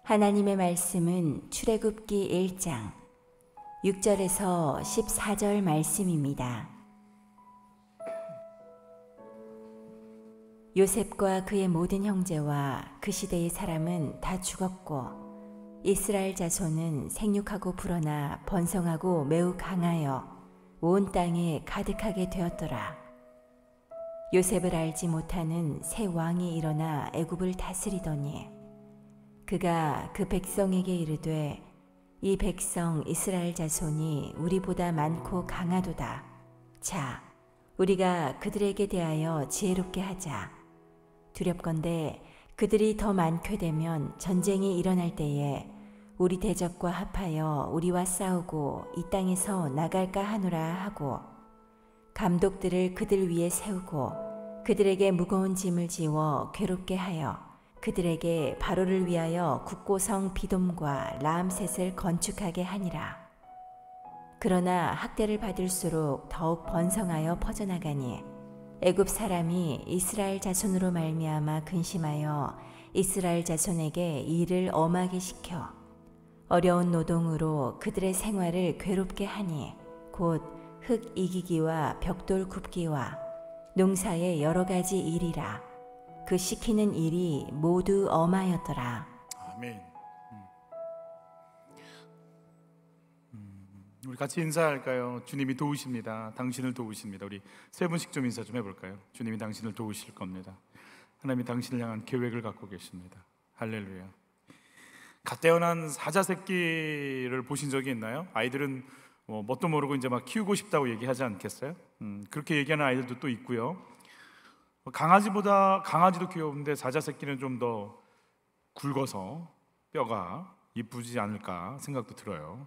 하나님의 말씀은 출애굽기 1장 6절에서 14절 말씀입니다. 요셉과 그의 모든 형제와 그 시대의 사람은 다 죽었고 이스라엘 자손은 생육하고 불어나 번성하고 매우 강하여 온 땅에 가득하게 되었더라. 요셉을 알지 못하는 새 왕이 일어나 애굽을 다스리더니 그가 그 백성에게 이르되 이 백성 이스라엘 자손이 우리보다 많고 강하도다. 자, 우리가 그들에게 대하여 지혜롭게 하자. 두렵건대 그들이 더 많게 되면 전쟁이 일어날 때에 우리 대적과 합하여 우리와 싸우고 이 땅에서 나갈까 하노라 하고 감독들을 그들 위에 세우고 그들에게 무거운 짐을 지워 괴롭게 하여 그들에게 바로를 위하여 국고성 비돔과 라암셋을 건축하게 하니라. 그러나 학대를 받을수록 더욱 번성하여 퍼져나가니 애굽 사람이 이스라엘 자손으로 말미암아 근심하여 이스라엘 자손에게 일을 엄하게 시켜 어려운 노동으로 그들의 생활을 괴롭게 하니 곧 흙 이기기와 벽돌 굽기와 농사의 여러 가지 일이라. 그 시키는 일이 모두 엄하였더라. 아멘. 우리 같이 인사할까요? 주님이 도우십니다. 당신을 도우십니다. 우리 세 분씩 좀 인사 좀 해볼까요? 주님이 당신을 도우실 겁니다. 하나님이 당신을 향한 계획을 갖고 계십니다. 할렐루야. 갓 태어난 사자 새끼를 보신 적이 있나요? 아이들은 뭣도 모르고 이제 막 키우고 싶다고 얘기하지 않겠어요? 그렇게 얘기하는 아이들도 또 있고요. 강아지도 귀여운데 사자 새끼는 좀 더 굵어서 뼈가 이쁘지 않을까 생각도 들어요.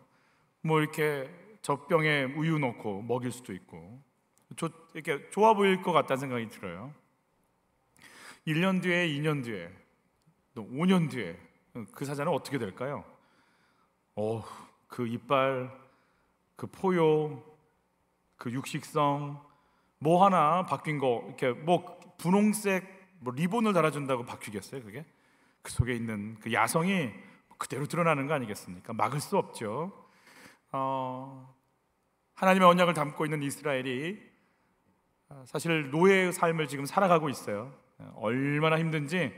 뭐 이렇게 젖병에 우유 넣고 먹일 수도 있고 이렇게 좋아 보일 것 같다는 생각이 들어요. 1년 뒤에, 2년 뒤에, 또 5년 뒤에 그 사자는 어떻게 될까요? 그 이빨, 그 포효, 그 육식성 뭐 하나 바뀐 거 이렇게 뭐 분홍색 리본을 달아준다고 바뀌겠어요? 그게 그 속에 있는 그 야성이 그대로 드러나는 거 아니겠습니까? 막을 수 없죠. 하나님의 언약을 담고 있는 이스라엘이 사실 노예의 삶을 지금 살아가고 있어요. 얼마나 힘든지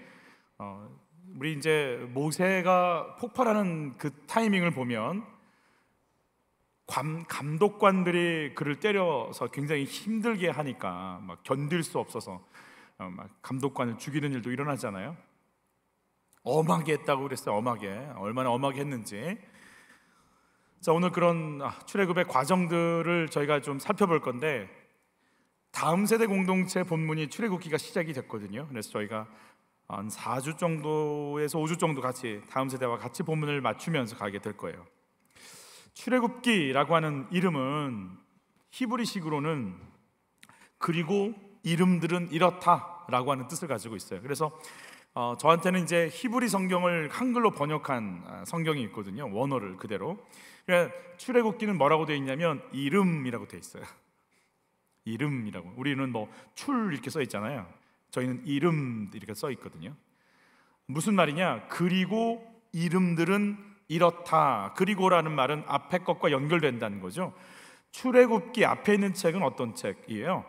우리 이제 모세가 폭발하는 그 타이밍을 보면 감독관들이 그를 때려서 굉장히 힘들게 하니까 막 견딜 수 없어서 막 감독관을 죽이는 일도 일어나잖아요. 엄하게 했다고 그랬어요. 엄하게. 얼마나 엄하게 했는지. 자, 오늘 그런 출애굽의 과정들을 저희가 좀 살펴볼 건데 다음 세대 공동체 본문이 출애굽기가 시작이 됐거든요. 그래서 저희가 한 4주 정도에서 5주 정도 같이 다음 세대와 같이 본문을 맞추면서 가게 될 거예요. 출애굽기라고 하는 이름은 히브리식으로는 그리고 이름들은 이렇다라고 하는 뜻을 가지고 있어요. 그래서 저한테는 이제 히브리 성경을 한글로 번역한 성경이 있거든요. 원어를 그대로. 그러니까 출애굽기는 뭐라고 되어 있냐면 이름이라고 되어 있어요. 이름이라고. 우리는 뭐 출 이렇게 써 있잖아요. 저희는 이름 이렇게 써 있거든요. 무슨 말이냐? 그리고 이름들은 이렇다. 그리고라는 말은 앞에 것과 연결된다는 거죠. 출애굽기 앞에 있는 책은 어떤 책이에요?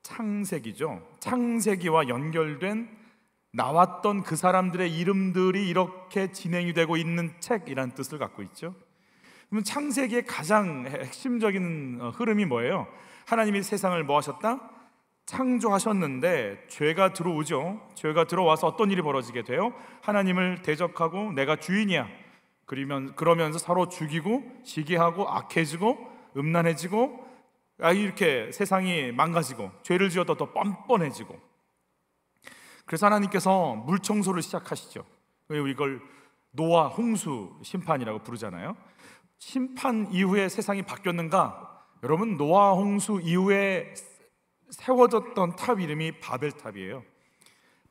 창세기죠. 창세기와 연결된 나왔던 그 사람들의 이름들이 이렇게 진행이 되고 있는 책이라는 뜻을 갖고 있죠. 그러면 창세기의 가장 핵심적인 흐름이 뭐예요? 하나님이 세상을 뭐 하셨다? 창조하셨는데 죄가 들어오죠. 죄가 들어와서 어떤 일이 벌어지게 돼요? 하나님을 대적하고 내가 주인이야 그러면서 서로 죽이고 시기하고 악해지고 음란해지고 이렇게 세상이 망가지고 죄를 지어도 더 뻔뻔해지고, 그래서 하나님께서 물청소를 시작하시죠. 이걸 노아 홍수 심판이라고 부르잖아요. 심판 이후에 세상이 바뀌었는가? 여러분, 노아 홍수 이후에 세워졌던 탑 이름이 바벨탑이에요.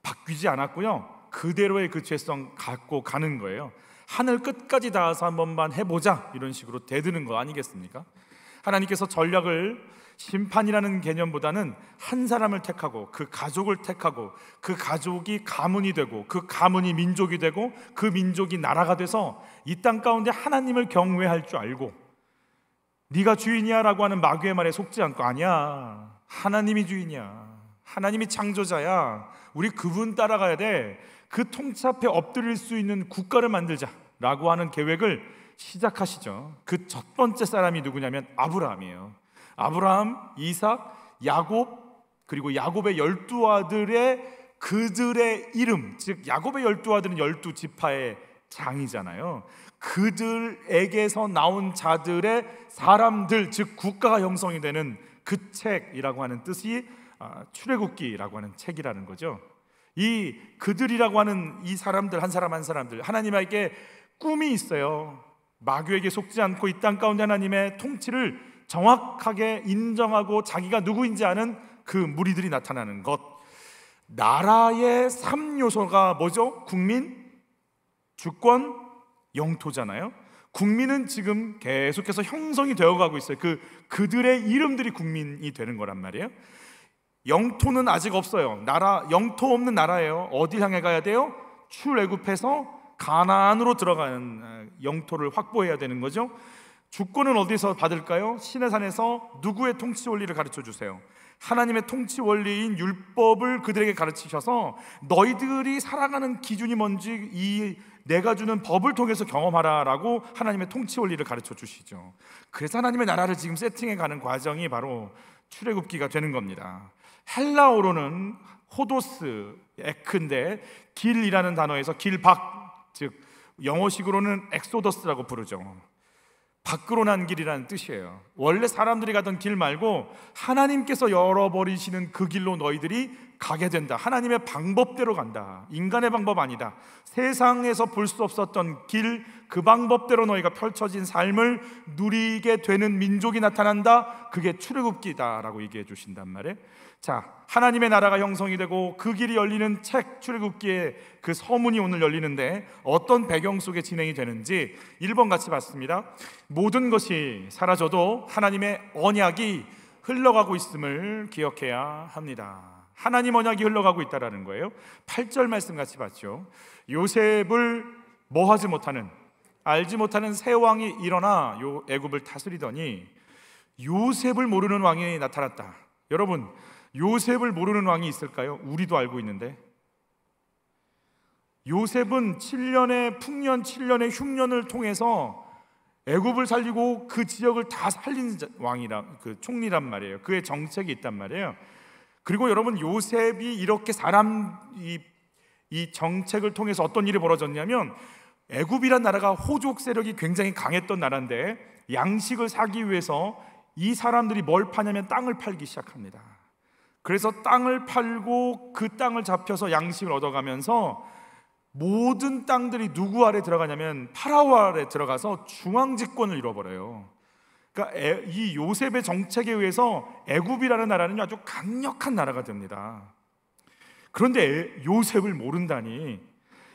바뀌지 않았고요, 그대로의 그 죄성 갖고 가는 거예요. 하늘 끝까지 닿아서 한 번만 해보자 이런 식으로 대드는 거 아니겠습니까? 하나님께서 전략을 심판이라는 개념보다는 한 사람을 택하고 그 가족을 택하고 그 가족이 가문이 되고 그 가문이 민족이 되고 그 민족이 나라가 돼서 이 땅 가운데 하나님을 경외할 줄 알고, 네가 주인이야 라고 하는 마귀의 말에 속지 않고, 아니야, 하나님이 주인이야, 하나님이 창조자야, 우리 그분 따라가야 돼, 그 통치 앞에 엎드릴 수 있는 국가를 만들자 라고 하는 계획을 시작하시죠. 그 첫 번째 사람이 누구냐면 아브라함이에요. 아브라함, 이삭, 야곱, 그리고 야곱의 12아들의 그들의 이름, 즉 야곱의 12아들은 12지파의 장이잖아요. 그들에게서 나온 자들의 사람들, 즉 국가가 형성이 되는 그 책이라고 하는 뜻이 출애굽기라고 하는 책이라는 거죠. 이 그들이라고 하는 이 사람들, 한 사람 한 사람들, 하나님에게 꿈이 있어요. 마귀에게 속지 않고 이 땅 가운데 하나님의 통치를 정확하게 인정하고 자기가 누구인지 아는 그 무리들이 나타나는 것. 나라의 3요소가 뭐죠? 국민, 주권, 영토잖아요. 국민은 지금 계속해서 형성이 되어가고 있어요. 그들의 이름들이 국민이 되는 거란 말이에요. 영토는 아직 없어요. 영토 없는 나라예요. 어디 향해 가야 돼요? 출애굽해서 가나안으로 들어가는 영토를 확보해야 되는 거죠. 주권은 어디서 받을까요? 시내산에서 누구의 통치 원리를 가르쳐 주세요? 하나님의 통치 원리인 율법을 그들에게 가르치셔서 너희들이 살아가는 기준이 뭔지 내가 주는 법을 통해서 경험하라라고 하나님의 통치 원리를 가르쳐 주시죠. 그래서 하나님의 나라를 지금 세팅해 가는 과정이 바로 출애굽기가 되는 겁니다. 헬라어로는 호도스, 에크인데 길이라는 단어에서 길밖, 즉 영어식으로는 엑소더스라고 부르죠. 밖으로 난 길이라는 뜻이에요. 원래 사람들이 가던 길 말고 하나님께서 열어버리시는 그 길로 너희들이 가게 된다. 하나님의 방법대로 간다. 인간의 방법 아니다. 세상에서 볼 수 없었던 길, 그 방법대로 너희가 펼쳐진 삶을 누리게 되는 민족이 나타난다. 그게 출애굽기다라고 얘기해 주신단 말이에요. 자, 하나님의 나라가 형성이 되고 그 길이 열리는 책 출애굽기의 그 서문이 오늘 열리는데 어떤 배경 속에 진행이 되는지 1번 같이 봤습니다. 모든 것이 사라져도 하나님의 언약이 흘러가고 있음을 기억해야 합니다. 하나님 언약이 흘러가고 있다라는 거예요. 8절 말씀 같이 봤죠. 요셉을 뭐하지 못하는, 알지 못하는 새 왕이 일어나 애굽을 다스리더니 요셉을 모르는 왕이 나타났다. 여러분, 요셉을 모르는 왕이 있을까요? 우리도 알고 있는데. 요셉은 7년의 풍년, 7년의 흉년을 통해서 애굽을 살리고 그 지역을 다 살린 왕이라, 총리란 말이에요. 그의 정책이 있단 말이에요. 그리고 여러분, 요셉이 이렇게 이 정책을 통해서 어떤 일이 벌어졌냐면, 애굽이란 나라가 호족 세력이 굉장히 강했던 나라인데 양식을 사기 위해서 이 사람들이 뭘 파냐면 땅을 팔기 시작합니다. 그래서 땅을 팔고 그 땅을 잡혀서 양식을 얻어가면서 모든 땅들이 누구 아래 들어가냐면 파라오 아래 들어가서 중앙집권을 이뤄버려요. 그러니까 이 요셉의 정책에 의해서 애굽이라는 나라는 아주 강력한 나라가 됩니다. 그런데 요셉을 모른다니,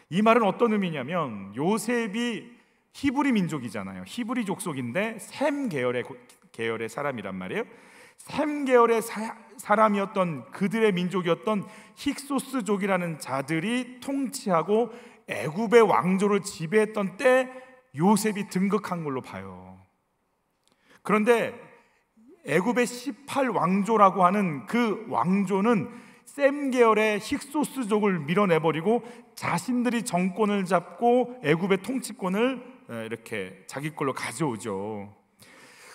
이 말은 어떤 의미냐면 요셉이 히브리 민족이잖아요. 히브리 족속인데 셈 계열의 사람이란 말이에요. 셈 계열의 사람이었던 그들의 민족이었던 힉소스족이라는 자들이 통치하고 애굽의 왕조를 지배했던 때 요셉이 등극한 걸로 봐요. 그런데 애굽의 18왕조라고 하는 그 왕조는 셈 계열의 힉소스족을 밀어내버리고 자신들이 정권을 잡고 애굽의 통치권을 이렇게 자기 걸로 가져오죠.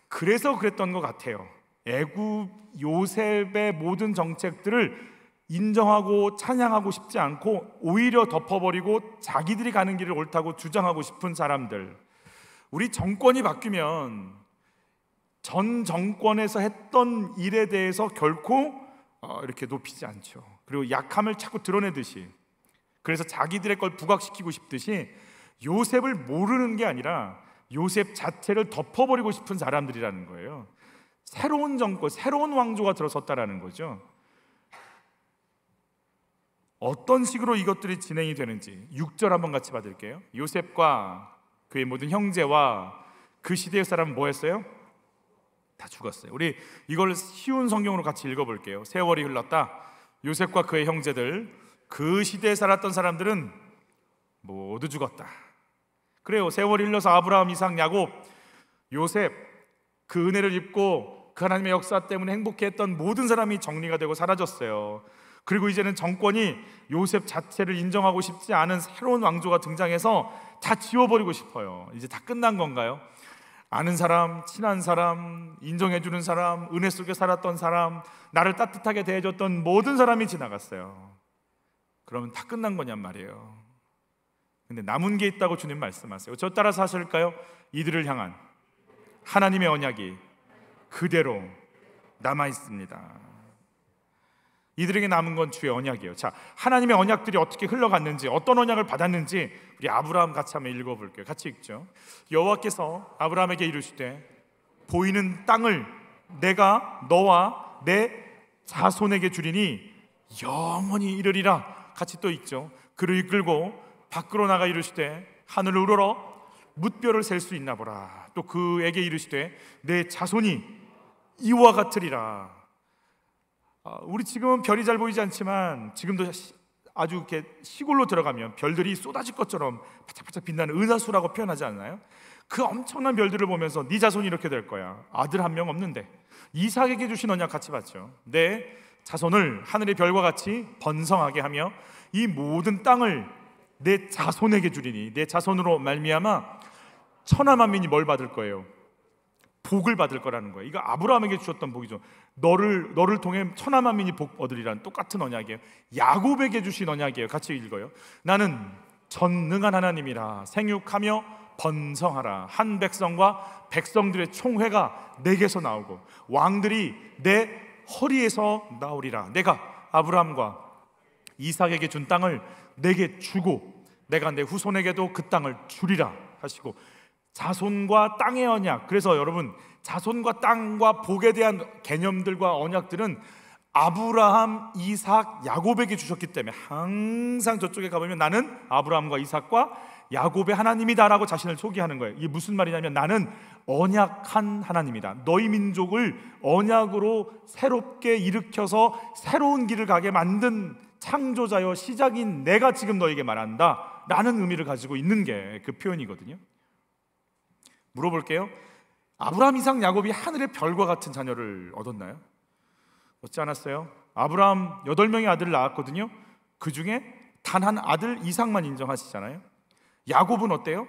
그래서 그랬던 것 같아요. 애굽 요셉의 모든 정책들을 인정하고 찬양하고 싶지 않고 오히려 덮어버리고 자기들이 가는 길을 옳다고 주장하고 싶은 사람들. 우리 정권이 바뀌면 전 정권에서 했던 일에 대해서 결코 이렇게 높이지 않죠. 그리고 약함을 자꾸 드러내듯이, 그래서 자기들의 걸 부각시키고 싶듯이 요셉을 모르는 게 아니라 요셉 자체를 덮어버리고 싶은 사람들이라는 거예요. 새로운 정권, 새로운 왕조가 들어섰다라는 거죠. 어떤 식으로 이것들이 진행이 되는지 6절 한번 같이 받을게요. 요셉과 그의 모든 형제와 그 시대의 사람은 뭐 했어요? 다 죽었어요. 우리 이걸 쉬운 성경으로 같이 읽어볼게요. 세월이 흘렀다. 요셉과 그의 형제들, 그 시대에 살았던 사람들은 모두 죽었다. 그래요. 세월이 흘러서 아브라함, 이삭, 야곱, 요셉, 그 은혜를 입고 그 하나님의 역사 때문에 행복해했던 모든 사람이 정리가 되고 사라졌어요. 그리고 이제는 정권이 요셉 자체를 인정하고 싶지 않은 새로운 왕조가 등장해서 다 지워버리고 싶어요. 이제 다 끝난 건가요? 아는 사람, 친한 사람, 인정해주는 사람, 은혜 속에 살았던 사람, 나를 따뜻하게 대해줬던 모든 사람이 지나갔어요. 그러면 다 끝난 거냔 말이에요. 근데 남은 게 있다고 주님 말씀하세요. 저 따라서 하실까요? 이들을 향한 하나님의 언약이 그대로 남아있습니다. 이들에게 남은 건 주의 언약이에요. 자, 하나님의 언약들이 어떻게 흘러갔는지, 어떤 언약을 받았는지 우리 아브라함 같이 한번 읽어볼게요. 같이 읽죠. 여호와께서 아브라함에게 이르시되 보이는 땅을 내가 너와 내 자손에게 주리니 영원히 이르리라. 같이 또 읽죠. 그를 이끌고 밖으로 나가 이르시되 하늘을 우러러 뭇별을 셀 수 있나 보라. 또 그에게 이르시되 내 자손이 이와 같으리라. 우리 지금은 별이 잘 보이지 않지만 지금도 아주 이렇게 시골로 들어가면 별들이 쏟아질 것처럼 반짝반짝 빛나는 은하수라고 표현하지 않나요? 그 엄청난 별들을 보면서 네 자손이 이렇게 될 거야. 아들 한 명 없는데. 이삭에게 주신 언약 같이 봤죠. 내 자손을 하늘의 별과 같이 번성하게 하며 이 모든 땅을 내 자손에게 주리니, 내 자손으로 말미암아 천하 만민이 뭘 받을 거예요? 복을 받을 거라는 거예요. 이거 아브라함에게 주셨던 복이죠. 너를 통해 천하 만민이 복 얻으리라는 똑같은 언약이에요. 야곱에게 주신 언약이에요. 같이 읽어요. 나는 전능한 하나님이라. 생육하며 번성하라. 한 백성과 백성들의 총회가 내게서 나오고 왕들이 내 허리에서 나오리라. 내가 아브라함과 이삭에게 준 땅을 내게 주고 내가 내 후손에게도 그 땅을 주리라 하시고, 자손과 땅의 언약. 그래서 여러분, 자손과 땅과 복에 대한 개념들과 언약들은 아브라함, 이삭, 야곱에게 주셨기 때문에 항상 저쪽에 가보면 나는 아브라함과 이삭과 야곱의 하나님이다라고 자신을 소개하는 거예요. 이게 무슨 말이냐면 나는 언약한 하나님이다. 너희 민족을 언약으로 새롭게 일으켜서 새로운 길을 가게 만든 창조자여 시작인 내가 지금 너에게 말한다 라는 의미를 가지고 있는 게 그 표현이거든요. 물어볼게요. 아브라함, 이삭, 야곱이 하늘의 별과 같은 자녀를 얻었나요? 얻지 않았어요. 아브라함 8명의 아들을 낳았거든요. 그 중에 단 한 아들 이삭만 인정하시잖아요. 야곱은 어때요?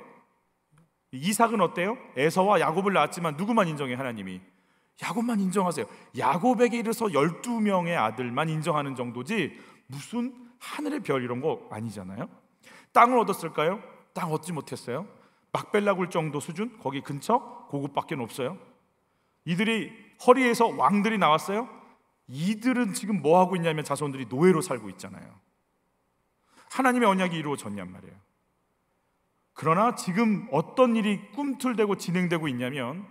이삭은 어때요? 에서와 야곱을 낳았지만 누구만 인정해? 하나님이. 야곱만 인정하세요. 야곱에게 이르러서 12명의 아들만 인정하는 정도지 무슨 하늘의 별 이런 거 아니잖아요. 땅을 얻었을까요? 땅 얻지 못했어요. 막벨라 굴 정도 수준? 거기 근처? 그곳밖에 없어요. 이들이 허리에서 왕들이 나왔어요. 이들은 지금 뭐 하고 있냐면 자손들이 노예로 살고 있잖아요. 하나님의 언약이 이루어졌냔 말이에요. 그러나 지금 어떤 일이 꿈틀대고 진행되고 있냐면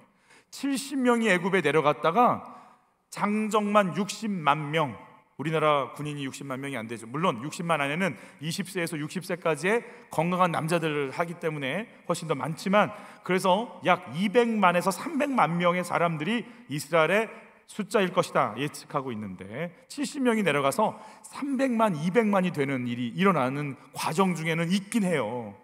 70명이 애굽에 내려갔다가 장정만 60만 명, 우리나라 군인이 60만 명이 안 되죠. 물론 60만 안에는 20세에서 60세까지의 건강한 남자들을 하기 때문에 훨씬 더 많지만, 그래서 약 200만에서 300만 명의 사람들이 이스라엘의 숫자일 것이다 예측하고 있는데, 70명이 내려가서 300만, 200만이 되는 일이 일어나는 과정 중에는 있기는 해요.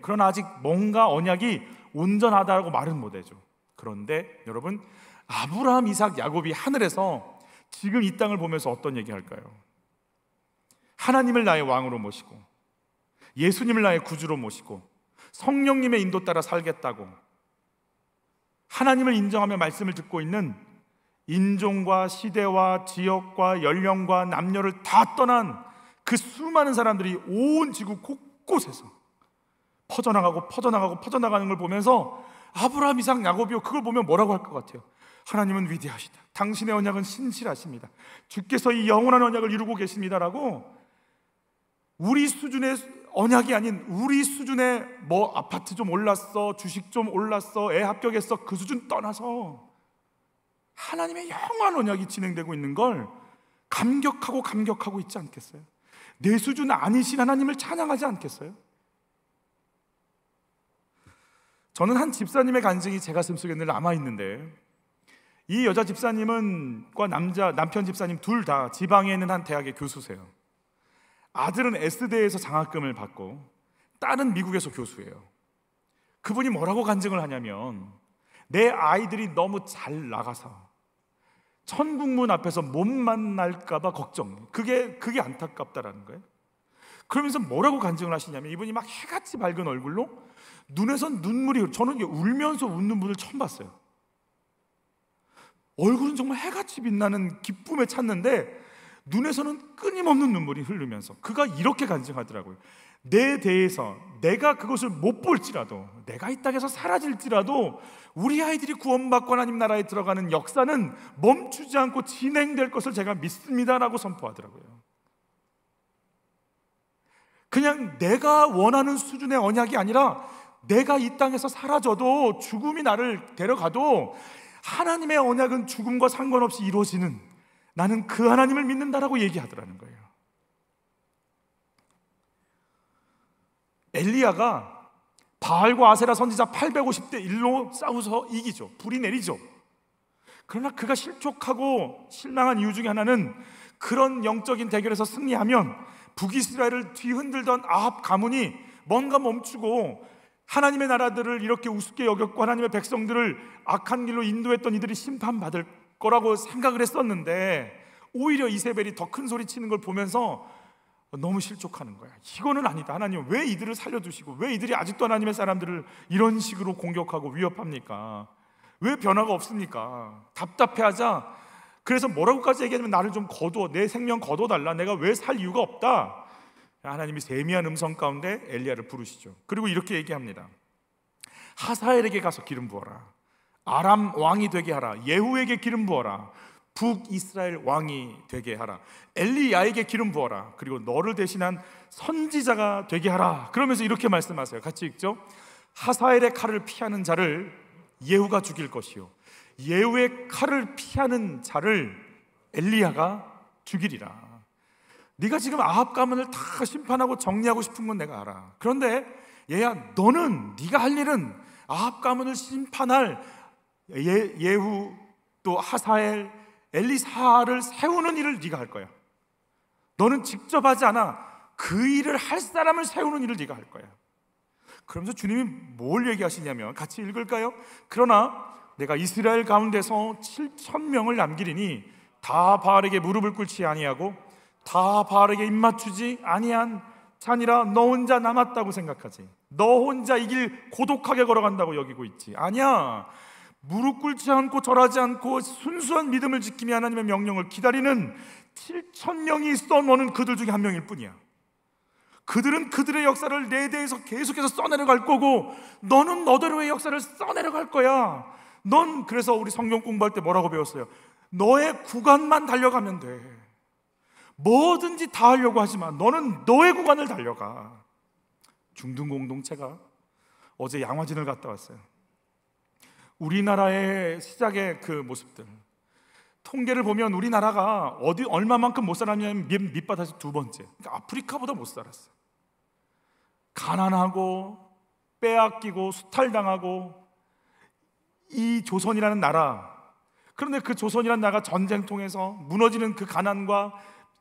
그러나 아직 뭔가 언약이 온전하다고 말은 못해죠. 그런데 여러분, 아브라함, 이삭, 야곱이 하늘에서 지금 이 땅을 보면서 어떤 얘기 할까요? 하나님을 나의 왕으로 모시고 예수님을 나의 구주로 모시고 성령님의 인도 따라 살겠다고 하나님을 인정하며 말씀을 듣고 있는 인종과 시대와 지역과 연령과 남녀를 다 떠난 그 수많은 사람들이 온 지구 곳곳에서 퍼져나가는 걸 보면서 아브라함, 이삭, 야곱이요, 그걸 보면 뭐라고 할 것 같아요? 하나님은 위대하시다. 당신의 언약은 신실하십니다. 주께서 이 영원한 언약을 이루고 계십니다라고, 우리 수준의 언약이 아닌 우리 수준의 뭐 아파트 좀 올랐어, 주식 좀 올랐어, 애 합격했어, 그 수준 떠나서 하나님의 영원한 언약이 진행되고 있는 걸 감격하고 있지 않겠어요? 내 수준 아니신 하나님을 찬양하지 않겠어요? 저는 한 집사님의 간증이 제 가슴 속에 늘 남아있는데, 이 여자 집사님과 남편 집사님 둘 다 지방에 있는 한 대학의 교수세요. 아들은 S대에서 장학금을 받고 딸은 미국에서 교수예요. 그분이 뭐라고 간증을 하냐면, 내 아이들이 너무 잘 나가서 천국문 앞에서 못 만날까봐 걱정, 그게 안타깝다라는 거예요. 그러면서 뭐라고 간증을 하시냐면, 이분이 막 해같이 밝은 얼굴로 눈에서 눈물이, 저는 울면서 웃는 분을 처음 봤어요. 얼굴은 정말 해같이 빛나는 기쁨에 찼는데 눈에서는 끊임없는 눈물이 흐르면서 그가 이렇게 간증하더라고요. 내 대해서 내가 그것을 못 볼지라도, 내가 이 땅에서 사라질지라도 우리 아이들이 구원받고 하나님 나라에 들어가는 역사는 멈추지 않고 진행될 것을 제가 믿습니다라고 선포하더라고요. 그냥 내가 원하는 수준의 언약이 아니라, 내가 이 땅에서 사라져도, 죽음이 나를 데려가도 하나님의 언약은 죽음과 상관없이 이루어지는, 나는 그 하나님을 믿는다라고 얘기하더라는 거예요. 엘리야가 바알과 아세라 선지자 850대 1로 싸워서 이기죠. 불이 내리죠. 그러나 그가 실족하고 실망한 이유 중에 하나는, 그런 영적인 대결에서 승리하면 북이스라엘을 뒤흔들던 아합 가문이 뭔가 멈추고 하나님의 나라들을 이렇게 우습게 여겼고 하나님의 백성들을 악한 길로 인도했던 이들이 심판받을 거라고 생각을 했었는데, 오히려 이세벨이 더 큰 소리 치는 걸 보면서 너무 실족하는 거야. 이거는 아니다. 하나님 왜 이들을 살려두시고 왜 이들이 아직도 하나님의 사람들을 이런 식으로 공격하고 위협합니까? 왜 변화가 없습니까? 답답해하자. 그래서 뭐라고까지 얘기하냐면, 나를 좀 거두어, 내 생명 거둬달라. 내가 왜 살 이유가 없다. 하나님이 세미한 음성 가운데 엘리야를 부르시죠. 그리고 이렇게 얘기합니다. 하사엘에게 가서 기름 부어라. 아람 왕이 되게 하라. 예후에게 기름 부어라. 북이스라엘 왕이 되게 하라. 엘리야에게 기름 부어라. 그리고 너를 대신한 선지자가 되게 하라. 그러면서 이렇게 말씀하세요. 같이 읽죠. 하사엘의 칼을 피하는 자를 예후가 죽일 것이요, 예후의 칼을 피하는 자를 엘리야가 죽이리라. 네가 지금 아합 가문을 다 심판하고 정리하고 싶은 건 내가 알아. 그런데 얘야, 너는, 네가 할 일은 아합 가문을 심판할 예후, 또 하사엘, 엘리사를 세우는 일을 네가 할 거야. 너는 직접 하지 않아. 그 일을 할 사람을 세우는 일을 네가 할 거야. 그러면서 주님이 뭘 얘기하시냐면, 같이 읽을까요? 그러나 내가 이스라엘 가운데서 7,000명을 남기리니 다 바알에게 무릎을 꿇지 아니하고 다 바알에게 입맞추지 아니한 자니라. 너 혼자 남았다고 생각하지? 너 혼자 이 길 고독하게 걸어간다고 여기고 있지? 아니야. 무릎 꿇지 않고 절하지 않고 순수한 믿음을 지키며 하나님의 명령을 기다리는 7,000명이 있어. 너는 그들 중에 한 명일 뿐이야. 그들은 그들의 역사를 내 대해서 계속해서 써내려갈 거고, 너는 너대로의 역사를 써내려갈 거야. 넌, 그래서 우리 성경 공부할 때 뭐라고 배웠어요? 너의 구간만 달려가면 돼. 뭐든지 다 하려고 하지 마. 너는 너의 구간을 달려가. 중등 공동체가 어제 양화진을 갔다 왔어요. 우리나라의 시작의 그 모습들, 통계를 보면 우리나라가 얼마만큼 못 살았냐면 밑바닥에서 두 번째. 그러니까 아프리카보다 못 살았어. 가난하고 빼앗기고 수탈당하고 이 조선이라는 나라. 그런데 그 조선이라는 나라가 전쟁 통해서 무너지는 그 가난과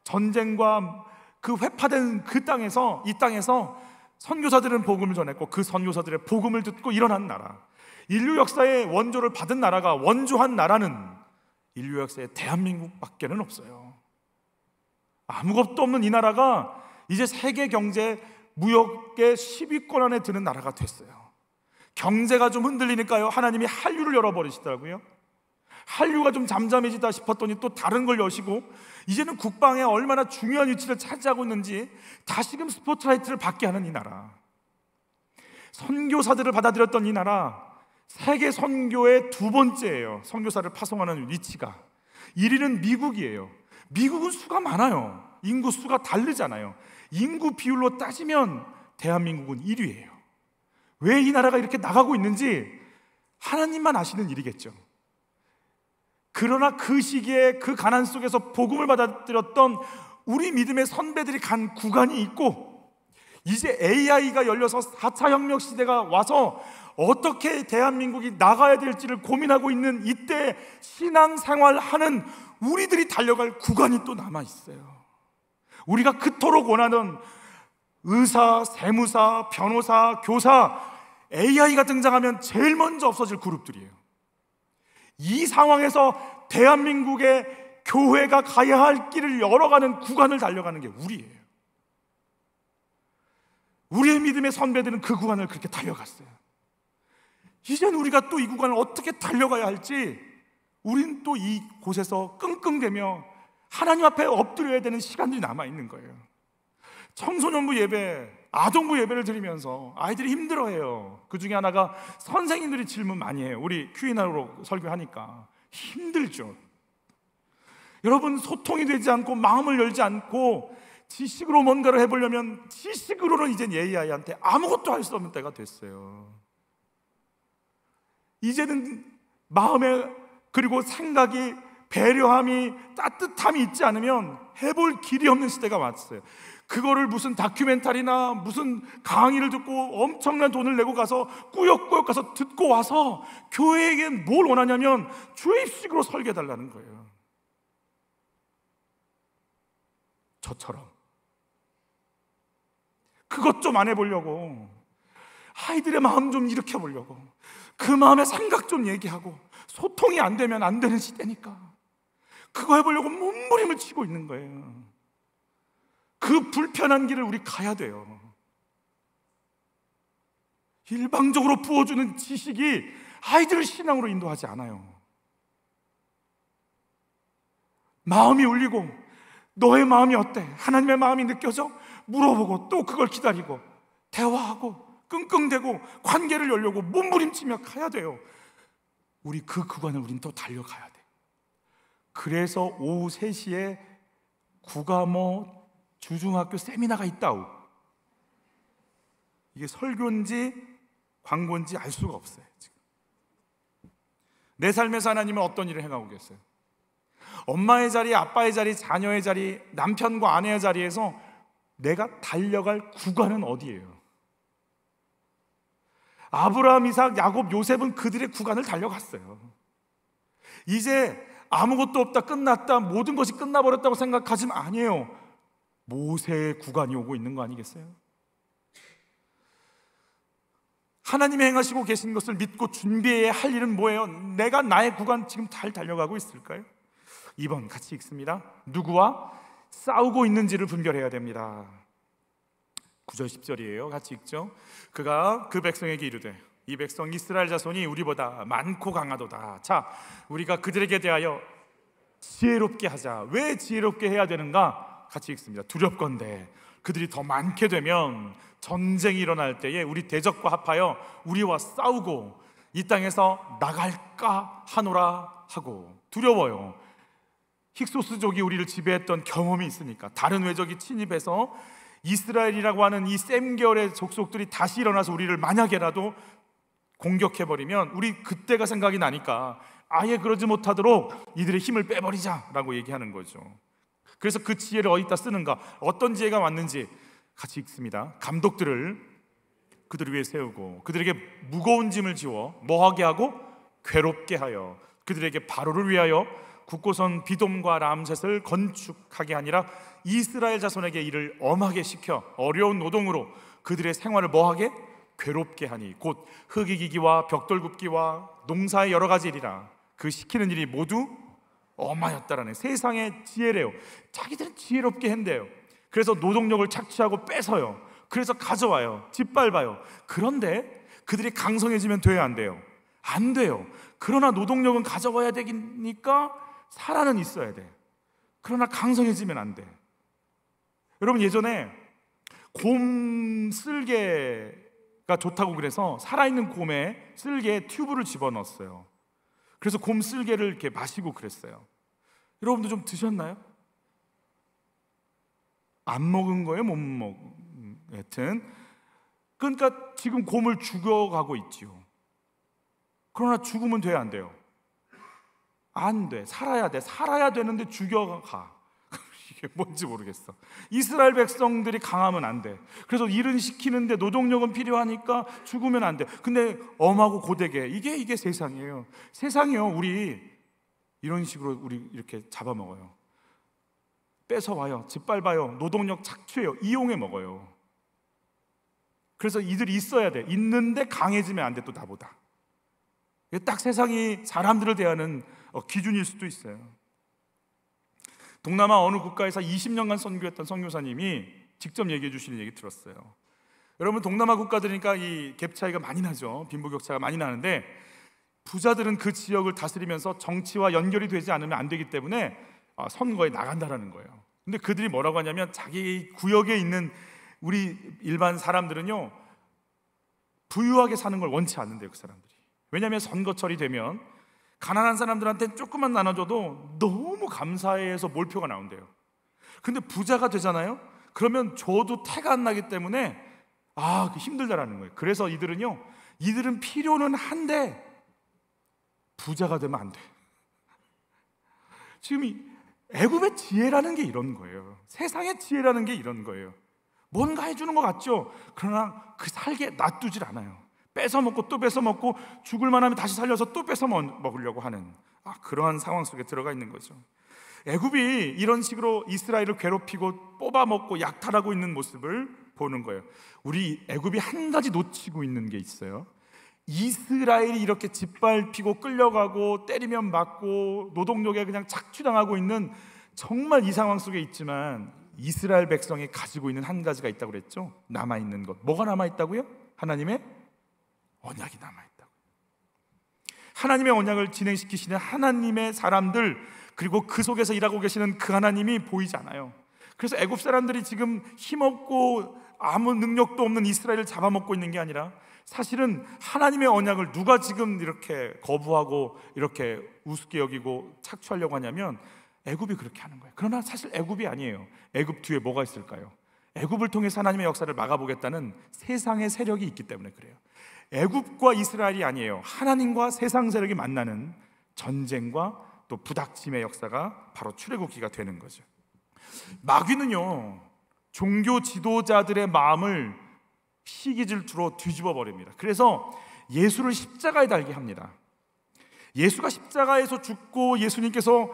전쟁과 그 회파된 그 땅에서, 이 땅에서 선교사들은 복음을 전했고, 그 선교사들의 복음을 듣고 일어난 나라. 인류 역사의 원조를 받은 나라가, 원조한 나라는 인류 역사에 대한민국밖에는 없어요. 아무것도 없는 이 나라가 이제 세계 경제 무역의 10위권 안에 드는 나라가 됐어요. 경제가 좀 흔들리니까요, 하나님이 한류를 열어버리시더라고요. 한류가 좀 잠잠해지다 싶었더니 또 다른 걸 여시고, 이제는 국방에 얼마나 중요한 위치를 차지하고 있는지 다시금 스포트라이트를 받게 하는 이 나라. 선교사들을 받아들였던 이 나라, 세계 선교의 두 번째예요. 선교사를 파송하는 위치가. 1위는 미국이에요. 미국은 수가 많아요. 인구 수가 다르잖아요. 인구 비율로 따지면 대한민국은 1위예요. 왜 이 나라가 이렇게 나가고 있는지 하나님만 아시는 일이겠죠. 그러나 그 시기에 그 가난 속에서 복음을 받아들였던 우리 믿음의 선배들이 간 구간이 있고, 이제 AI가 열려서 4차 혁명 시대가 와서 어떻게 대한민국이 나가야 될지를 고민하고 있는 이때 신앙생활하는 우리들이 달려갈 구간이 또 남아있어요. 우리가 그토록 원하는 의사, 세무사, 변호사, 교사, AI가 등장하면 제일 먼저 없어질 그룹들이에요. 이 상황에서 대한민국의 교회가 가야 할 길을 열어가는 구간을 달려가는 게 우리예요. 우리의 믿음의 선배들은 그 구간을 그렇게 달려갔어요. 이제는 우리가 또 이 구간을 어떻게 달려가야 할지, 우린 또 이곳에서 끙끙대며 하나님 앞에 엎드려야 되는 시간들이 남아있는 거예요. 청소년부 예배, 아동부 예배를 드리면서 아이들이 힘들어해요. 그 중에 하나가 선생님들이 질문 많이 해요. 우리 큐인하로 설교하니까 힘들죠. 여러분, 소통이 되지 않고 마음을 열지 않고 지식으로 뭔가를 해보려면 지식으로는 이젠 AI한테 아무것도 할 수 없는 때가 됐어요. 이제는 마음에, 그리고 생각이, 배려함이, 따뜻함이 있지 않으면 해볼 길이 없는 시대가 왔어요. 그거를 무슨 다큐멘터리나 무슨 강의를 듣고 엄청난 돈을 내고 가서 꾸역꾸역 가서 듣고 와서 교회에겐 뭘 원하냐면 주입식으로 설계해달라는 거예요. 저처럼 그것 좀 안 해보려고, 아이들의 마음 좀 일으켜보려고, 그 마음의 생각 좀 얘기하고, 소통이 안 되면 안 되는 시대니까 그거 해보려고 몸부림을 치고 있는 거예요. 그 불편한 길을 우리 가야 돼요. 일방적으로 부어주는 지식이 아이들을 신앙으로 인도하지 않아요. 마음이 울리고, 너의 마음이 어때? 하나님의 마음이 느껴져? 물어보고 또 그걸 기다리고 대화하고 끙끙대고 관계를 열려고 몸부림치며 가야 돼요. 우리 그 구간을 우린 또 달려가야 돼. 그래서 오후 3시에 구가모 주중학교 세미나가 있다우. 이게 설교인지 광고인지 알 수가 없어요. 지금 내 삶에서 하나님은 어떤 일을 행하고 계세요? 엄마의 자리, 아빠의 자리, 자녀의 자리, 남편과 아내의 자리에서 내가 달려갈 구간은 어디예요? 아브라함, 이삭, 야곱, 요셉은 그들의 구간을 달려갔어요. 이제 아무것도 없다, 끝났다, 모든 것이 끝나버렸다고 생각하지만 아니에요. 모세의 구간이 오고 있는 거 아니겠어요? 하나님이 행하시고 계신 것을 믿고 준비해야 할 일은 뭐예요? 내가 나의 구간 지금 잘 달려가고 있을까요? 2번 같이 읽습니다. 누구와 싸우고 있는지를 분별해야 됩니다. 9절 10절이에요. 같이 읽죠. 그가 그 백성에게 이르되 이 백성 이스라엘 자손이 우리보다 많고 강하도다. 자, 우리가 그들에게 대하여 지혜롭게 하자. 왜 지혜롭게 해야 되는가? 같이 읽습니다. 두렵건대 그들이 더 많게 되면 전쟁이 일어날 때에 우리 대적과 합하여 우리와 싸우고 이 땅에서 나갈까 하노라 하고. 두려워요. 힉소스족이 우리를 지배했던 경험이 있으니까. 다른 외적이 침입해서 이스라엘이라고 하는 이 셈결의 족속들이 다시 일어나서 우리를 만약에라도 공격해버리면 우리 그때가 생각이 나니까 아예 그러지 못하도록 이들의 힘을 빼버리자라고 얘기하는 거죠. 그래서 그 지혜를 어디다 쓰는가? 어떤 지혜가 왔는지 같이 읽습니다. 감독들을 그들 위에 세우고 그들에게 무거운 짐을 지워 뭐하게 하고 괴롭게 하여 그들에게 바로를 위하여 굳고선 비돔과 람셋을 건축하게 하니라. 이스라엘 자손에게 이를 엄하게 시켜 어려운 노동으로 그들의 생활을 뭐하게? 괴롭게 하니 곧 흙이기기와 벽돌 굽기와 농사의 여러 가지 일이라. 그 시키는 일이 모두 엄하였다라는 세상의 지혜래요. 자기들은 지혜롭게 한대요. 그래서 노동력을 착취하고 뺏어요. 그래서 가져와요. 짓밟아요. 그런데 그들이 강성해지면 돼요, 안 돼요? 안 돼요. 그러나 노동력은 가져와야 되니까 살아는 있어야 돼. 그러나 강성해지면 안 돼. 여러분, 예전에 곰 쓸개가 좋다고 그래서 살아있는 곰의 쓸개에 튜브를 집어넣었어요. 그래서 곰 쓸개를 이렇게 마시고 그랬어요. 여러분도 좀 드셨나요? 안 먹은 거예요? 못 먹은? 여튼 그러니까 지금 곰을 죽여가고 있지요. 그러나 죽으면 돼요, 안 돼요? 안 돼. 살아야 돼. 살아야 되는데 죽여가. 이게 뭔지 모르겠어. 이스라엘 백성들이 강하면 안 돼. 그래서 일은 시키는데 노동력은 필요하니까 죽으면 안 돼. 근데 엄하고 고되게 이게 세상이에요. 세상이요. 우리 이런 식으로 우리 이렇게 잡아먹어요. 뺏어와요. 짓밟아요. 노동력 착취해요. 이용해 먹어요. 그래서 이들이 있어야 돼. 있는데 강해지면 안 돼. 또 나보다. 이게 딱 세상이 사람들을 대하는 기준일 수도 있어요. 동남아 어느 국가에서 20년간 선교했던 선교사님이 직접 얘기해 주시는 얘기 들었어요. 여러분, 동남아 국가들이니까 이 갭 차이가 많이 나죠. 빈부격차가 많이 나는데 부자들은 그 지역을 다스리면서 정치와 연결이 되지 않으면 안 되기 때문에 선거에 나간다라는 거예요. 근데 그들이 뭐라고 하냐면 자기 구역에 있는 우리 일반 사람들은요, 부유하게 사는 걸 원치 않는데요, 그 사람들이. 왜냐하면 선거철이 되면 가난한 사람들한테 조금만 나눠줘도 너무 감사해서 몰표가 나온대요. 근데 부자가 되잖아요. 그러면 줘도 태가 안 나기 때문에 힘들다라는 거예요. 그래서 이들은 필요는 한데 부자가 되면 안 돼. 지금 이 애굽의 지혜라는 게 이런 거예요. 세상의 지혜라는 게 이런 거예요. 뭔가 해주는 것 같죠? 그러나 그 살게 놔두질 않아요. 뺏어먹고 또 뺏어먹고 죽을 만하면 다시 살려서 또 뺏어먹으려고 하는 그러한 상황 속에 들어가 있는 거죠. 애굽이 이런 식으로 이스라엘을 괴롭히고 뽑아먹고 약탈하고 있는 모습을 보는 거예요. 우리 애굽이 한 가지 놓치고 있는 게 있어요. 이스라엘이 이렇게 짓밟히고 끌려가고 때리면 맞고 노동력에 그냥 착취당하고 있는 정말 이 상황 속에 있지만 이스라엘 백성이 가지고 있는 한 가지가 있다고 그랬죠. 남아있는 것. 뭐가 남아있다고요? 하나님의 언약이 남아있다고. 하나님의 언약을 진행시키시는 하나님의 사람들, 그리고 그 속에서 일하고 계시는 그 하나님이 보이지 않아요. 그래서 애굽 사람들이 지금 힘없고 아무 능력도 없는 이스라엘을 잡아먹고 있는 게 아니라 사실은 하나님의 언약을 누가 지금 이렇게 거부하고 이렇게 우습게 여기고 착취하려고 하냐면 애굽이 그렇게 하는 거예요. 그러나 사실 애굽이 아니에요. 애굽 뒤에 뭐가 있을까요? 애굽을 통해서 하나님의 역사를 막아보겠다는 세상의 세력이 있기 때문에 그래요. 애굽과 이스라엘이 아니에요. 하나님과 세상 세력이 만나는 전쟁과 또 부닥침의 역사가 바로 출애굽기가 되는 거죠. 마귀는요, 종교 지도자들의 마음을 시기질투로 뒤집어 버립니다. 그래서 예수를 십자가에 달게 합니다. 예수가 십자가에서 죽고 예수님께서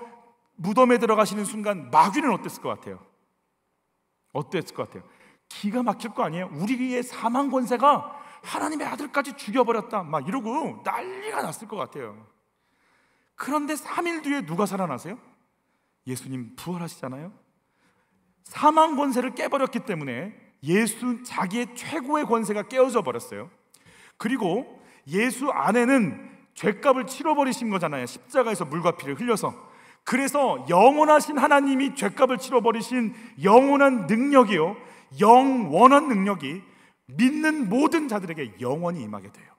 무덤에 들어가시는 순간 마귀는 어땠을 것 같아요? 어땠을 것 같아요? 기가 막힐 거 아니에요? 우리의 사망 권세가 하나님의 아들까지 죽여버렸다 막 이러고 난리가 났을 것 같아요. 그런데 3일 뒤에 누가 살아나세요? 예수님 부활하시잖아요. 사망 권세를 깨버렸기 때문에 예수 자기의 최고의 권세가 깨어져 버렸어요. 그리고 예수 안에는 죄값을 치러버리신 거잖아요. 십자가에서 물과 피를 흘려서. 그래서 영원하신 하나님이 죄값을 치러버리신 영원한 능력이요, 영원한 능력이 믿는 모든 자들에게 영원히 임하게 돼요.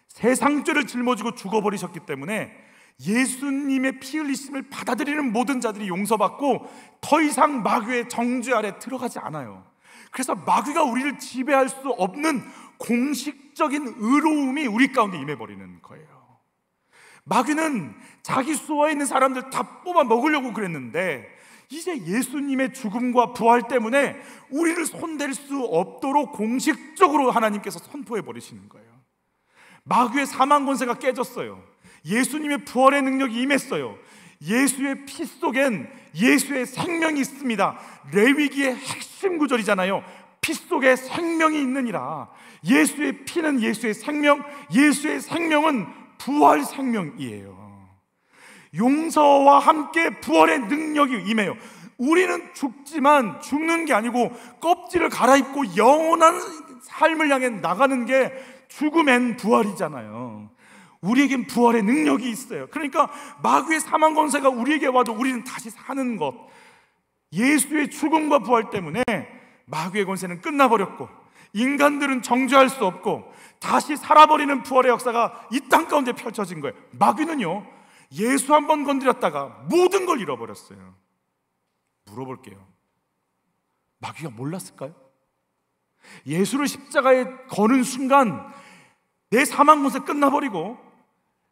세상 죄를 짊어지고 죽어버리셨기 때문에 예수님의 피 흘리심을 받아들이는 모든 자들이 용서받고 더 이상 마귀의 정죄 아래 들어가지 않아요. 그래서 마귀가 우리를 지배할 수 없는 공식적인 의로움이 우리 가운데 임해버리는 거예요. 마귀는 자기 수하에 있는 사람들 다 뽑아 먹으려고 그랬는데 이제 예수님의 죽음과 부활 때문에 우리를 손댈 수 없도록 공식적으로 하나님께서 선포해 버리시는 거예요. 마귀의 사망 권세가 깨졌어요. 예수님의 부활의 능력이 임했어요. 예수의 피 속엔 예수의 생명이 있습니다. 레위기의 핵심 구절이잖아요. 피 속에 생명이 있느니라. 예수의 피는 예수의 생명, 예수의 생명은 부활 생명이에요. 용서와 함께 부활의 능력이 임해요. 우리는 죽지만 죽는 게 아니고 껍질을 갈아입고 영원한 삶을 향해 나가는 게 죽음엔 부활이잖아요. 우리에겐 부활의 능력이 있어요. 그러니까 마귀의 사망 권세가 우리에게 와도 우리는 다시 사는 것, 예수의 죽음과 부활 때문에 마귀의 권세는 끝나버렸고 인간들은 정죄할 수 없고 다시 살아버리는 부활의 역사가 이 땅 가운데 펼쳐진 거예요. 마귀는요, 예수 한 번 건드렸다가 모든 걸 잃어버렸어요. 물어볼게요. 마귀가 몰랐을까요? 예수를 십자가에 거는 순간 내 사망 권세 끝나버리고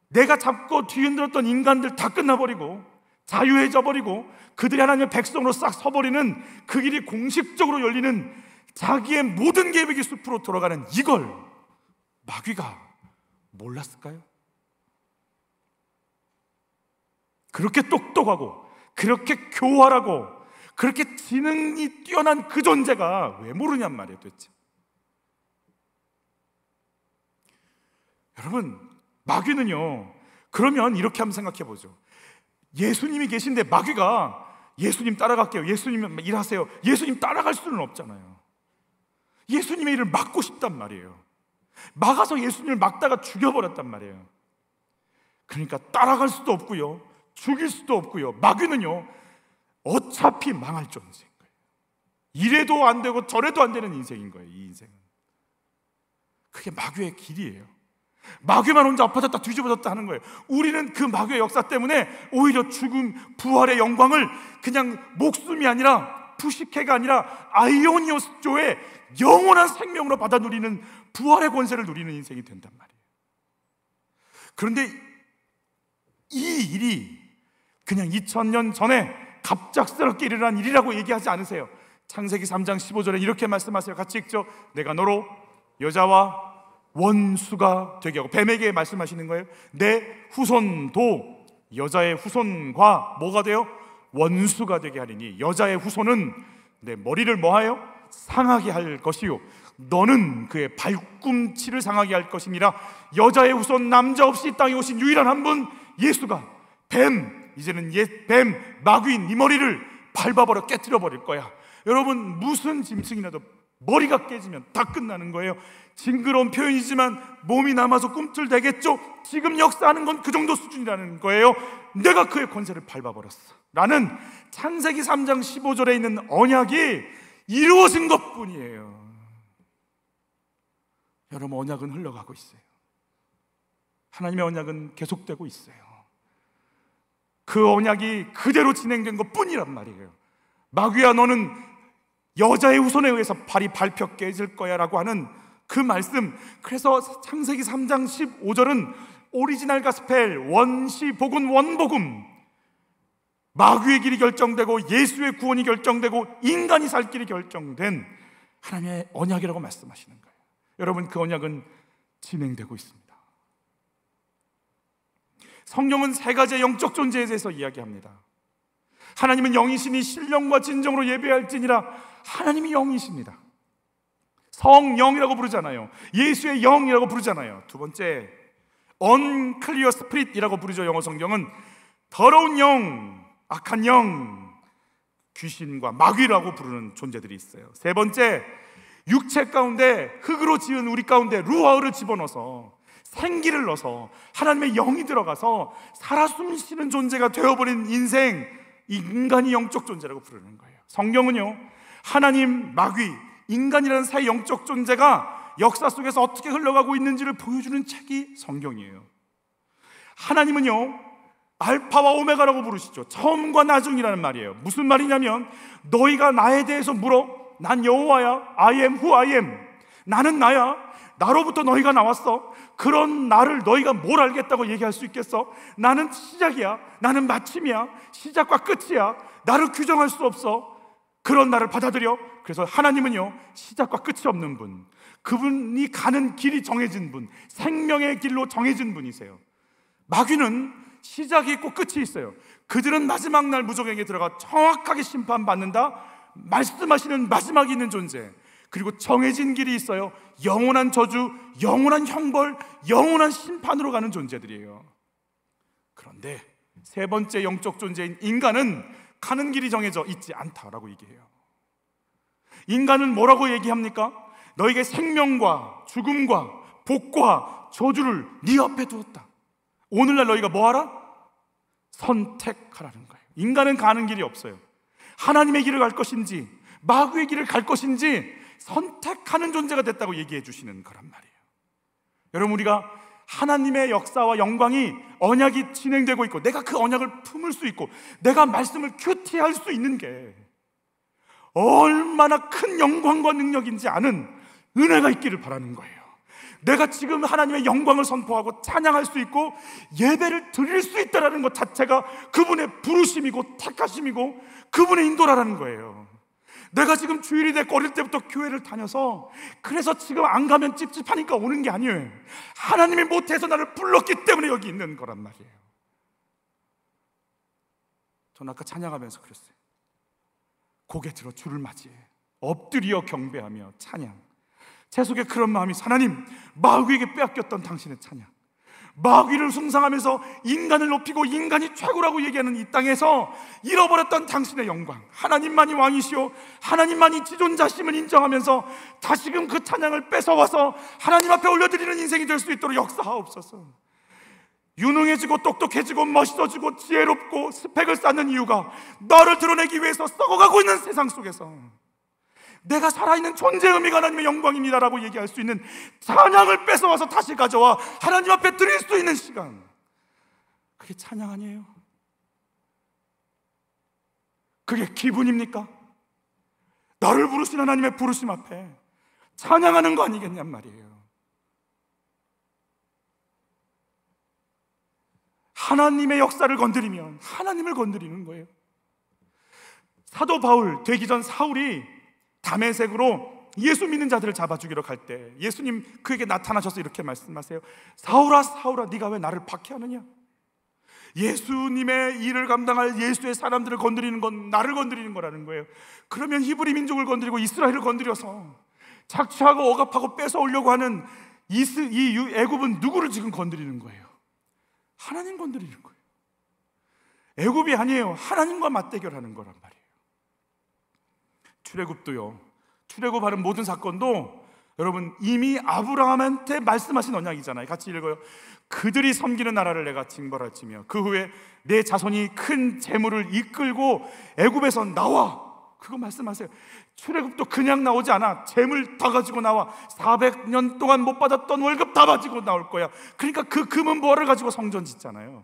내가 잡고 뒤흔들었던 인간들 다 끝나버리고 자유해져 버리고 그들이 하나님의 백성으로 싹 서버리는, 그 길이 공식적으로 열리는 자기의 모든 계획의 숲으로 돌아가는 이걸 마귀가 몰랐을까요? 그렇게 똑똑하고 그렇게 교활하고 그렇게 지능이 뛰어난 그 존재가 왜 모르냔 말이에요 도대체. 여러분, 마귀는요, 그러면 이렇게 한번 생각해 보죠. 예수님이 계신데 마귀가 예수님 따라갈게요, 예수님 일하세요, 예수님 따라갈 수는 없잖아요. 예수님의 일을 막고 싶단 말이에요. 막아서 예수님을 막다가 죽여버렸단 말이에요. 그러니까 따라갈 수도 없고요, 죽일 수도 없고요. 마귀는요, 어차피 망할 존재인 거예요. 이래도 안 되고 저래도 안 되는 인생인 거예요. 이 인생은 그게 마귀의 길이에요. 마귀만 혼자 엎어졌다 뒤집어졌다 하는 거예요. 우리는 그 마귀의 역사 때문에 오히려 죽음, 부활의 영광을 그냥 목숨이 아니라, 푸시케가 아니라 아이오니오스조의 영원한 생명으로 받아 누리는 부활의 권세를 누리는 인생이 된단 말이에요. 그런데 이 일이 그냥 2000년 전에 갑작스럽게 일어난 일이라고 얘기하지 않으세요. 창세기 3장 15절에 이렇게 말씀하세요. 같이 읽죠. 내가 너로 여자와 원수가 되게 하고, 뱀에게 말씀하시는 거예요. 내 후손도 여자의 후손과 뭐가 돼요? 원수가 되게 하리니, 여자의 후손은 내 머리를 뭐하여? 상하게 할 것이요 너는 그의 발꿈치를 상하게 할 것이니라. 여자의 후손, 남자 없이 땅에 오신 유일한 한 분, 예수가 뱀, 이제는 뱀 마귀인 네 머리를 밟아버려 깨뜨려 버릴 거야. 여러분, 무슨 짐승이라도 머리가 깨지면 다 끝나는 거예요. 징그러운 표현이지만 몸이 남아서 꿈틀대겠죠. 지금 역사하는 건 그 정도 수준이라는 거예요. 내가 그의 권세를 밟아버렸어 라는 창세기 3장 15절에 있는 언약이 이루어진 것뿐이에요. 여러분, 언약은 흘러가고 있어요. 하나님의 언약은 계속되고 있어요. 그 언약이 그대로 진행된 것뿐이란 말이에요. 마귀야, 너는 여자의 후손에 의해서 발이 밟혀 깨질 거야 라고 하는 그 말씀. 그래서 창세기 3장 15절은 오리지널 가스펠, 원시 복음, 원복음, 마귀의 길이 결정되고 예수의 구원이 결정되고 인간이 살 길이 결정된 하나님의 언약이라고 말씀하시는 거예요. 여러분, 그 언약은 진행되고 있습니다. 성경은 세 가지의 영적 존재에 대해서 이야기합니다. 하나님은 영이시니 신령과 진정으로 예배할지니라. 하나님이 영이십니다. 성령이라고 부르잖아요. 예수의 영이라고 부르잖아요. 두 번째, unclear spirit이라고 부르죠. 영어 성경은 더러운 영, 악한 영, 귀신과 마귀라고 부르는 존재들이 있어요. 세 번째, 육체 가운데 흙으로 지은 우리 가운데 루아를 집어넣어서 생기를 넣어서 하나님의 영이 들어가서 살아 숨쉬는 존재가 되어버린 인생, 인간이 영적 존재라고 부르는 거예요. 성경은요, 하나님, 마귀, 인간이라는 세 영적 존재가 역사 속에서 어떻게 흘러가고 있는지를 보여주는 책이 성경이에요. 하나님은요, 알파와 오메가라고 부르시죠. 처음과 나중이라는 말이에요. 무슨 말이냐면, 너희가 나에 대해서 물어. 난 여호와야. I am who I am. 나는 나야. 나로부터 너희가 나왔어. 그런 나를 너희가 뭘 알겠다고 얘기할 수 있겠어? 나는 시작이야. 나는 마침이야. 시작과 끝이야. 나를 규정할 수 없어. 그런 나를 받아들여. 그래서 하나님은요, 시작과 끝이 없는 분, 그분이 가는 길이 정해진 분, 생명의 길로 정해진 분이세요. 마귀는 시작이 있고 끝이 있어요. 그들은 마지막 날 무적에게 들어가 정확하게 심판받는다. 말씀하시는 마지막이 있는 존재. 그리고 정해진 길이 있어요. 영원한 저주, 영원한 형벌, 영원한 심판으로 가는 존재들이에요. 그런데 세 번째 영적 존재인 인간은 가는 길이 정해져 있지 않다라고 얘기해요. 인간은 뭐라고 얘기합니까? 너에게 생명과 죽음과 복과 저주를 네 앞에 두었다. 오늘날 너희가 뭐하라? 선택하라는 거예요. 인간은 가는 길이 없어요. 하나님의 길을 갈 것인지 마귀의 길을 갈 것인지 선택하는 존재가 됐다고 얘기해 주시는 거란 말이에요. 여러분, 우리가 하나님의 역사와 영광이, 언약이 진행되고 있고 내가 그 언약을 품을 수 있고 내가 말씀을 큐티할 수 있는 게 얼마나 큰 영광과 능력인지 아는 은혜가 있기를 바라는 거예요. 내가 지금 하나님의 영광을 선포하고 찬양할 수 있고 예배를 드릴 수 있다는 것 자체가 그분의 부르심이고 택하심이고 그분의 인도라는 거예요. 내가 지금 주일이 됐고 어릴 때부터 교회를 다녀서 그래서 지금 안 가면 찝찝하니까 오는 게 아니에요. 하나님이 못해서 나를 불렀기 때문에 여기 있는 거란 말이에요. 저는 아까 찬양하면서 그랬어요. 고개 들어 주를 맞이해 엎드려 경배하며 찬양. 제 속에 그런 마음이, 하나님, 마귀에게 빼앗겼던 당신의 찬양, 마귀를 숭상하면서 인간을 높이고 인간이 최고라고 얘기하는 이 땅에서 잃어버렸던 당신의 영광, 하나님만이 왕이시오, 하나님만이 지존자심을 인정하면서 다시금 그 찬양을 뺏어와서 하나님 앞에 올려드리는 인생이 될 수 있도록 역사하옵소서. 유능해지고 똑똑해지고 멋있어지고 지혜롭고 스펙을 쌓는 이유가 너를 드러내기 위해서 썩어가고 있는 세상 속에서 내가 살아있는 존재의 의미가 하나님의 영광입니다라고 얘기할 수 있는 찬양을 뺏어와서 다시 가져와 하나님 앞에 드릴 수 있는 시간, 그게 찬양 아니에요? 그게 기분입니까? 나를 부르신 하나님의 부르심 앞에 찬양하는 거 아니겠냔 말이에요. 하나님의 역사를 건드리면 하나님을 건드리는 거예요. 사도 바울 되기 전 사울이 다메섹으로 예수 믿는 자들을 잡아 죽이러 갈 때 예수님 그에게 나타나셔서 이렇게 말씀하세요. 사울아 사울아 네가 왜 나를 박해하느냐? 예수님의 일을 감당할 예수의 사람들을 건드리는 건 나를 건드리는 거라는 거예요. 그러면 히브리 민족을 건드리고 이스라엘을 건드려서 착취하고 억압하고 뺏어오려고 하는 이 애굽은 누구를 지금 건드리는 거예요? 하나님 건드리는 거예요. 애굽이 아니에요. 하나님과 맞대결하는 거란 말이에요. 출애굽도요, 출애굽하는 모든 사건도 여러분 이미 아브라함한테 말씀하신 언약이잖아요. 같이 읽어요. 그들이 섬기는 나라를 내가 징벌할지며 그 후에 내 자손이 큰 재물을 이끌고 애굽에서 나와. 그거 말씀하세요. 출애굽도 그냥 나오지 않아. 재물 다 가지고 나와. 400년 동안 못 받았던 월급 다 가지고 나올 거야. 그러니까 그 금은 뭐를 가지고 성전 짓잖아요.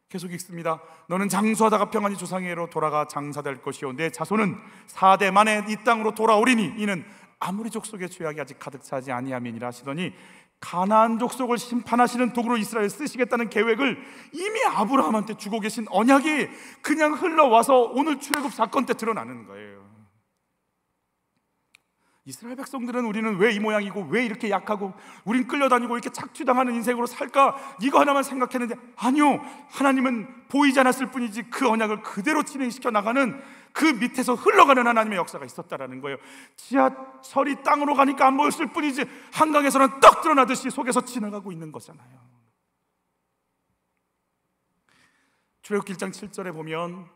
계속 읽습니다. 너는 장수하다가 평안히 조상에게로 돌아가 장사될 것이요 내 자손은 4대 만에 이 땅으로 돌아오리니 이는 아무리 족속의 죄악이 아직 가득 차지 아니함이니라 하시더니 가나안 족속을 심판하시는 도구로 이스라엘 쓰시겠다는 계획을 이미 아브라함한테 주고 계신 언약이 그냥 흘러와서 오늘 출애굽 사건 때 드러나는 거예요. 이스라엘 백성들은 우리는 왜 이 모양이고 왜 이렇게 약하고 우린 끌려다니고 이렇게 착취당하는 인생으로 살까, 이거 하나만 생각했는데 아니요, 하나님은 보이지 않았을 뿐이지 그 언약을 그대로 진행시켜 나가는 그 밑에서 흘러가는 하나님의 역사가 있었다라는 거예요. 지하철이 땅으로 가니까 안 보였을 뿐이지 한강에서는 떡 드러나듯이 속에서 지나가고 있는 거잖아요. 출애굽기 1장 7절에 보면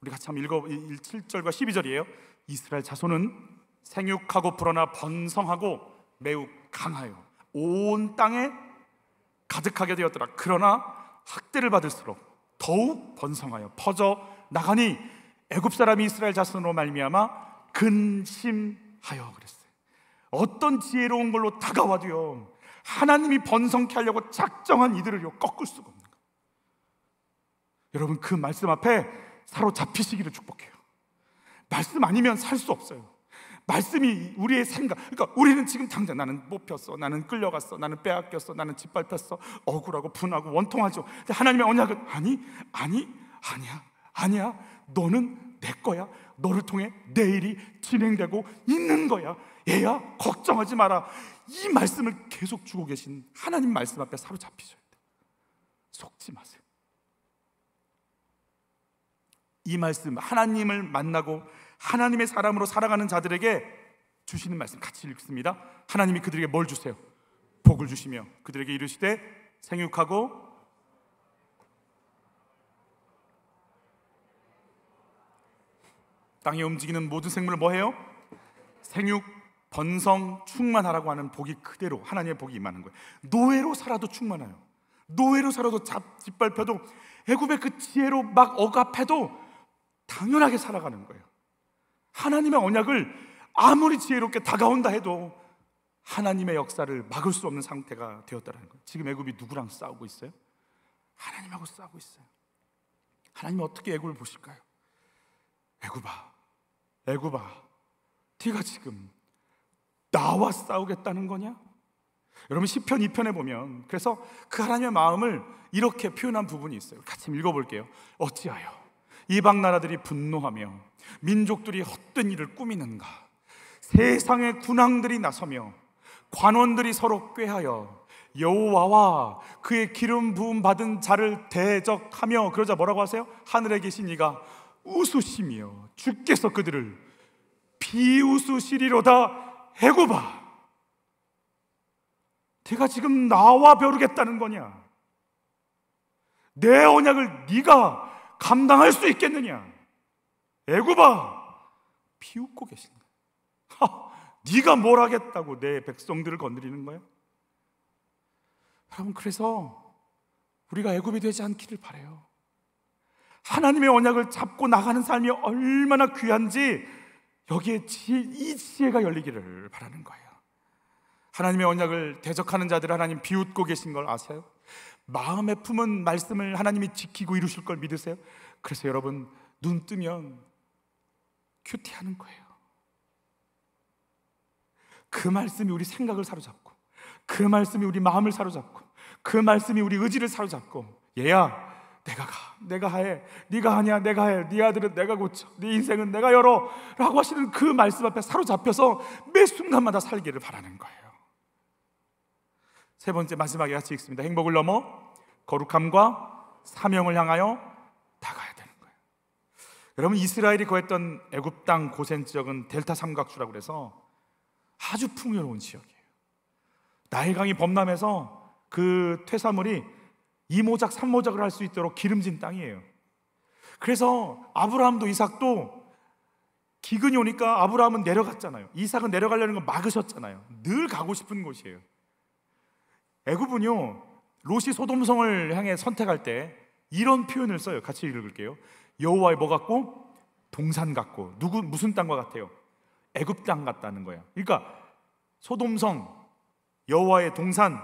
우리 같이 한번 읽어, 7절과 12절이에요 이스라엘 자손은 생육하고 불어나 번성하고 매우 강하여 온 땅에 가득하게 되었더라. 그러나 학대를 받을수록 더욱 번성하여 퍼져 나가니 애굽 사람이 이스라엘 자손으로 말미암아 근심하여 그랬어요. 어떤 지혜로운 걸로 다가와도요 하나님이 번성케 하려고 작정한 이들을요 꺾을 수가 없는 거예요. 여러분 그 말씀 앞에 사로잡히시기를 축복해요. 말씀 아니면 살 수 없어요. 말씀이 우리의 생각, 그러니까 우리는 지금 당장 나는 뽑혔어, 나는 끌려갔어, 나는 빼앗겼어, 나는 짓밟혔어, 억울하고 분하고 원통하죠. 근데 하나님의 언약은 아니야 너는 내 거야. 너를 통해 내 일이 진행되고 있는 거야. 얘야 걱정하지 마라. 이 말씀을 계속 주고 계신 하나님 말씀 앞에 사로잡히셔야 돼요. 속지 마세요. 이 말씀, 하나님을 만나고 하나님의 사람으로 살아가는 자들에게 주시는 말씀 같이 읽습니다. 하나님이 그들에게 뭘 주세요? 복을 주시며 그들에게 이르시되 생육하고 땅에 움직이는 모든 생물을 뭐해요? 생육, 번성, 충만하라고 하는 복이 그대로 하나님의 복이 임하는 거예요. 노예로 살아도 충만해요. 노예로 살아도 짓밟혀도 애굽의 그 지혜로 막 억압해도 당연하게 살아가는 거예요. 하나님의 언약을 아무리 지혜롭게 다가온다 해도 하나님의 역사를 막을 수 없는 상태가 되었다는 거예요. 지금 애굽이 누구랑 싸우고 있어요? 하나님하고 싸우고 있어요. 하나님이 어떻게 애굽을 보실까요? 애굽아, 네가 지금 나와 싸우겠다는 거냐? 여러분 시편 2편에 보면 그래서 그 하나님의 마음을 이렇게 표현한 부분이 있어요. 같이 읽어볼게요. 어찌하여 이방 나라들이 분노하며 민족들이 헛된 일을 꾸미는가. 세상의 군왕들이 나서며 관원들이 서로 꾀하여 여호와와 그의 기름 부음 받은 자를 대적하며, 그러자 뭐라고 하세요? 하늘에 계신 이가 웃으시며 주께서 그들을 비웃으시리로다. 애굽아, 네가 지금 나와 벼르겠다는 거냐? 내 언약을 네가 감당할 수 있겠느냐? 애굽아, 비웃고 계신다. 네가 뭘 하겠다고 내 백성들을 건드리는 거야? 여러분, 그래서 우리가 애굽이 되지 않기를 바라요. 하나님의 언약을 잡고 나가는 삶이 얼마나 귀한지 여기에 이 지혜가 열리기를 바라는 거예요. 하나님의 언약을 대적하는 자들을 하나님 비웃고 계신 걸 아세요? 마음에 품은 말씀을 하나님이 지키고 이루실 걸 믿으세요? 그래서 여러분, 눈 뜨면 큐티하는 거예요. 그 말씀이 우리 생각을 사로잡고, 그 말씀이 우리 마음을 사로잡고, 그 말씀이 우리 의지를 사로잡고, 얘야 내가 해, 네가 하냐 내가 해, 네 아들은 내가 고쳐, 네 인생은 내가 열어 라고 하시는 그 말씀 앞에 사로잡혀서 매 순간마다 살기를 바라는 거예요. 세 번째, 마지막에 같이 읽습니다. 행복을 넘어 거룩함과 사명을 향하여 나가야 되는 거예요. 여러분, 이스라엘이 거했던 애굽 땅 고센 지역은 델타 삼각주라고 그래서 아주 풍요로운 지역이에요. 나일강이 범람해서 그 퇴사물이 이모작 삼모작을 할 수 있도록 기름진 땅이에요. 그래서 아브라함도 이삭도 기근이 오니까 아브라함은 내려갔잖아요. 이삭은 내려가려는 건 막으셨잖아요. 늘 가고 싶은 곳이에요. 애굽은요, 롯이 소돔성을 향해 선택할 때 이런 표현을 써요. 같이 읽을게요. 여호와의 뭐 같고? 동산 같고. 무슨 땅과 같아요? 애굽 땅 같다는 거예요. 그러니까 소돔성, 여호와의 동산,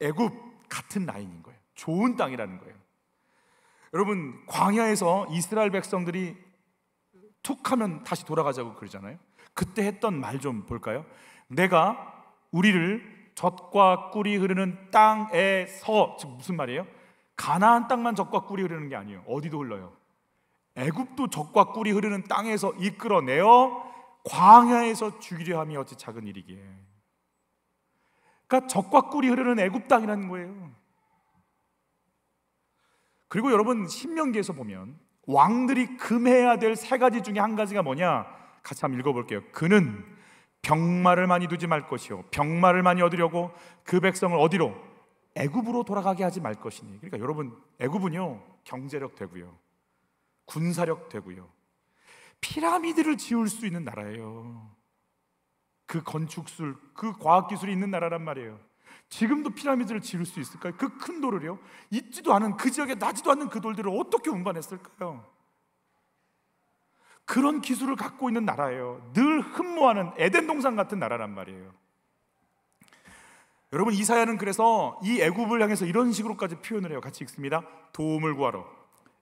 애굽 같은 라인인 거예요. 좋은 땅이라는 거예요. 여러분, 광야에서 이스라엘 백성들이 툭 하면 다시 돌아가자고 그러잖아요. 그때 했던 말 좀 볼까요? 내가 우리를 젖과 꿀이 흐르는 땅에서, 즉 무슨 말이에요? 가나안 땅만 젖과 꿀이 흐르는 게 아니에요. 어디도 흘러요. 애굽도 젖과 꿀이 흐르는 땅에서 이끌어내어 광야에서 죽이려 함이 어찌 작은 일이기에. 그러니까 젖과 꿀이 흐르는 애굽 땅이라는 거예요. 그리고 여러분, 신명기에서 보면 왕들이 금해야 될 세 가지 중에 한 가지가 뭐냐? 같이 한번 읽어볼게요. 그는 병마를 많이 두지 말 것이요, 병마를 많이 얻으려고 그 백성을 어디로? 애굽으로 돌아가게 하지 말 것이니. 그러니까 여러분, 애굽은요, 경제력 되고요, 군사력 되고요, 피라미드를 지을 수 있는 나라예요. 그 건축술, 그 과학기술이 있는 나라란 말이에요. 지금도 피라미드를 지을 수 있을까요? 그 큰 돌을요, 있지도 않은 그 지역에 나지도 않는 그 돌들을 어떻게 운반했을까요? 그런 기술을 갖고 있는 나라예요. 늘 흠모하는 에덴 동산 같은 나라란 말이에요. 여러분, 이사야는 그래서 이 애굽을 향해서 이런 식으로까지 표현을 해요. 같이 읽습니다. 도움을 구하러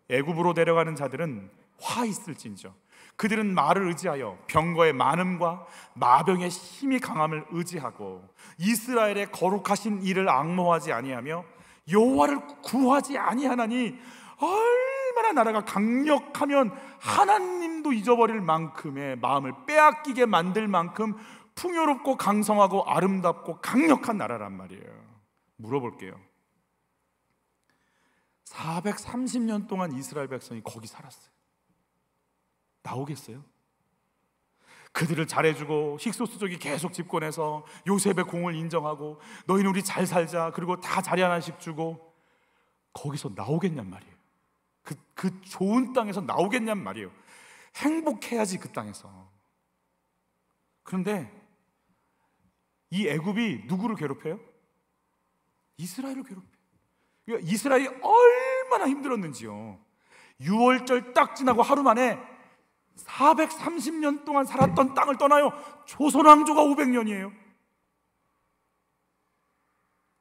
애굽으로 내려가는 자들은 화 있을진저, 그들은 말을 의지하여 병거의 많음과 마병의 힘이 강함을 의지하고 이스라엘의 거룩하신 이를 앙모하지 아니하며 여호와를 구하지 아니하나니, 얼마나 나라가 강력하면 하나님도 잊어버릴 만큼의 마음을 빼앗기게 만들 만큼 풍요롭고 강성하고 아름답고 강력한 나라란 말이에요. 물어볼게요. 430년 동안 이스라엘 백성이 거기 살았어요. 나오겠어요? 그들을 잘해주고 힉소스족이 계속 집권해서 요셉의 공을 인정하고 너희는 우리 잘 살자, 그리고 다 자리 하나씩 주고, 거기서 나오겠냔 말이에요. 그 좋은 땅에서 나오겠냔 말이에요. 행복해야지 그 땅에서. 그런데 이 애굽이 누구를 괴롭혀요? 이스라엘을 괴롭혀요. 그러니까 이스라엘이 얼마나 힘들었는지요. 6월절 딱 지나고 하루 만에 430년 동안 살았던 땅을 떠나요. 조선 왕조가 500년이에요.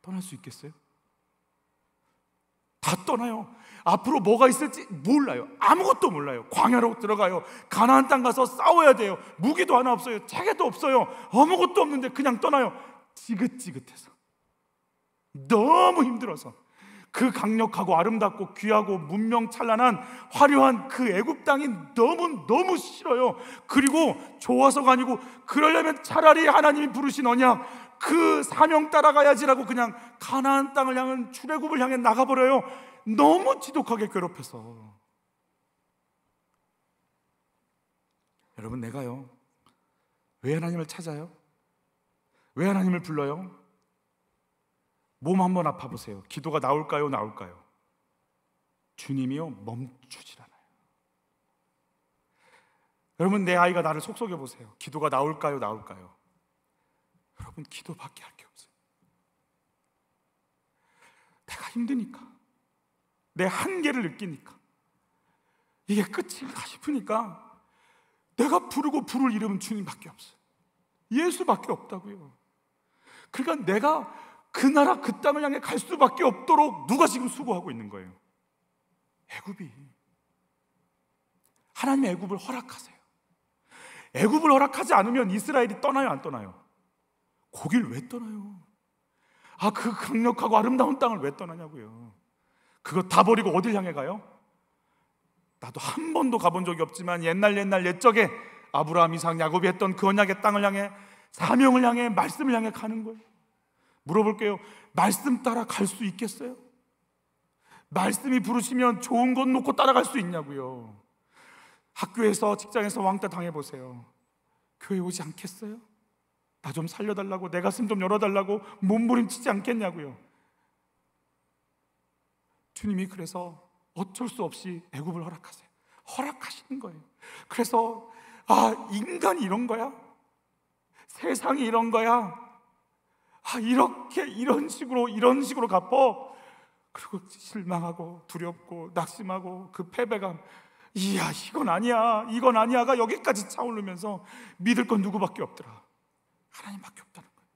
떠날 수 있겠어요? 다 떠나요. 앞으로 뭐가 있을지 몰라요. 아무것도 몰라요. 광야로 들어가요. 가나안 땅 가서 싸워야 돼요. 무기도 하나 없어요. 차게도 없어요. 아무것도 없는데 그냥 떠나요. 지긋지긋해서. 너무 힘들어서 그 강력하고 아름답고 귀하고 문명찬란한 화려한 그 애굽 땅이 너무 싫어요. 그리고 좋아서가 아니고 그러려면 차라리 하나님이 부르신 언약 그 사명 따라가야지라고 그냥 가나안 땅을 향한 출애굽을 향해 나가버려요. 너무 지독하게 괴롭혀서. 여러분, 내가요 왜 하나님을 찾아요? 왜 하나님을 불러요? 몸 한번 아파보세요. 기도가 나올까요? 주님이요 멈추질 않아요. 여러분, 내 아이가 나를 속속여보세요. 기도가 나올까요? 여러분, 기도밖에 할 게 없어요. 내가 힘드니까, 내 한계를 느끼니까, 이게 끝인가 싶으니까 내가 부르고 부를 이름은 주님밖에 없어요. 예수밖에 없다고요. 그러니까 내가 그 나라 그 땅을 향해 갈 수밖에 없도록 누가 지금 수고하고 있는 거예요? 애굽이. 하나님의 애굽을 허락하세요. 애굽을 허락하지 않으면 이스라엘이 떠나요, 안 떠나요? 거길 왜 떠나요? 그 강력하고 아름다운 땅을 왜 떠나냐고요. 그거 다 버리고 어딜 향해 가요? 나도 한 번도 가본 적이 없지만 옛날 옛적에 아브라함, 이삭, 야곱이 했던 그 언약의 땅을 향해, 사명을 향해, 말씀을 향해 가는 거예요. 물어볼게요. 말씀 따라 갈 수 있겠어요? 말씀이 부르시면 좋은 것 놓고 따라갈 수 있냐고요. 학교에서, 직장에서 왕따 당해보세요. 교회 오지 않겠어요? 나 좀 살려달라고, 내 가슴 좀 열어달라고 몸부림치지 않겠냐고요. 주님이 그래서 어쩔 수 없이 애굽을 허락하세요. 허락하시는 거예요. 그래서 인간이 이런 거야? 세상이 이런 거야? 이런 식으로 갚어. 그리고 실망하고 두렵고 낙심하고 그 패배감, 이건 아니야가 여기까지 차오르면서 믿을 건 누구밖에 없더라? 하나님밖에 없다는 거예요.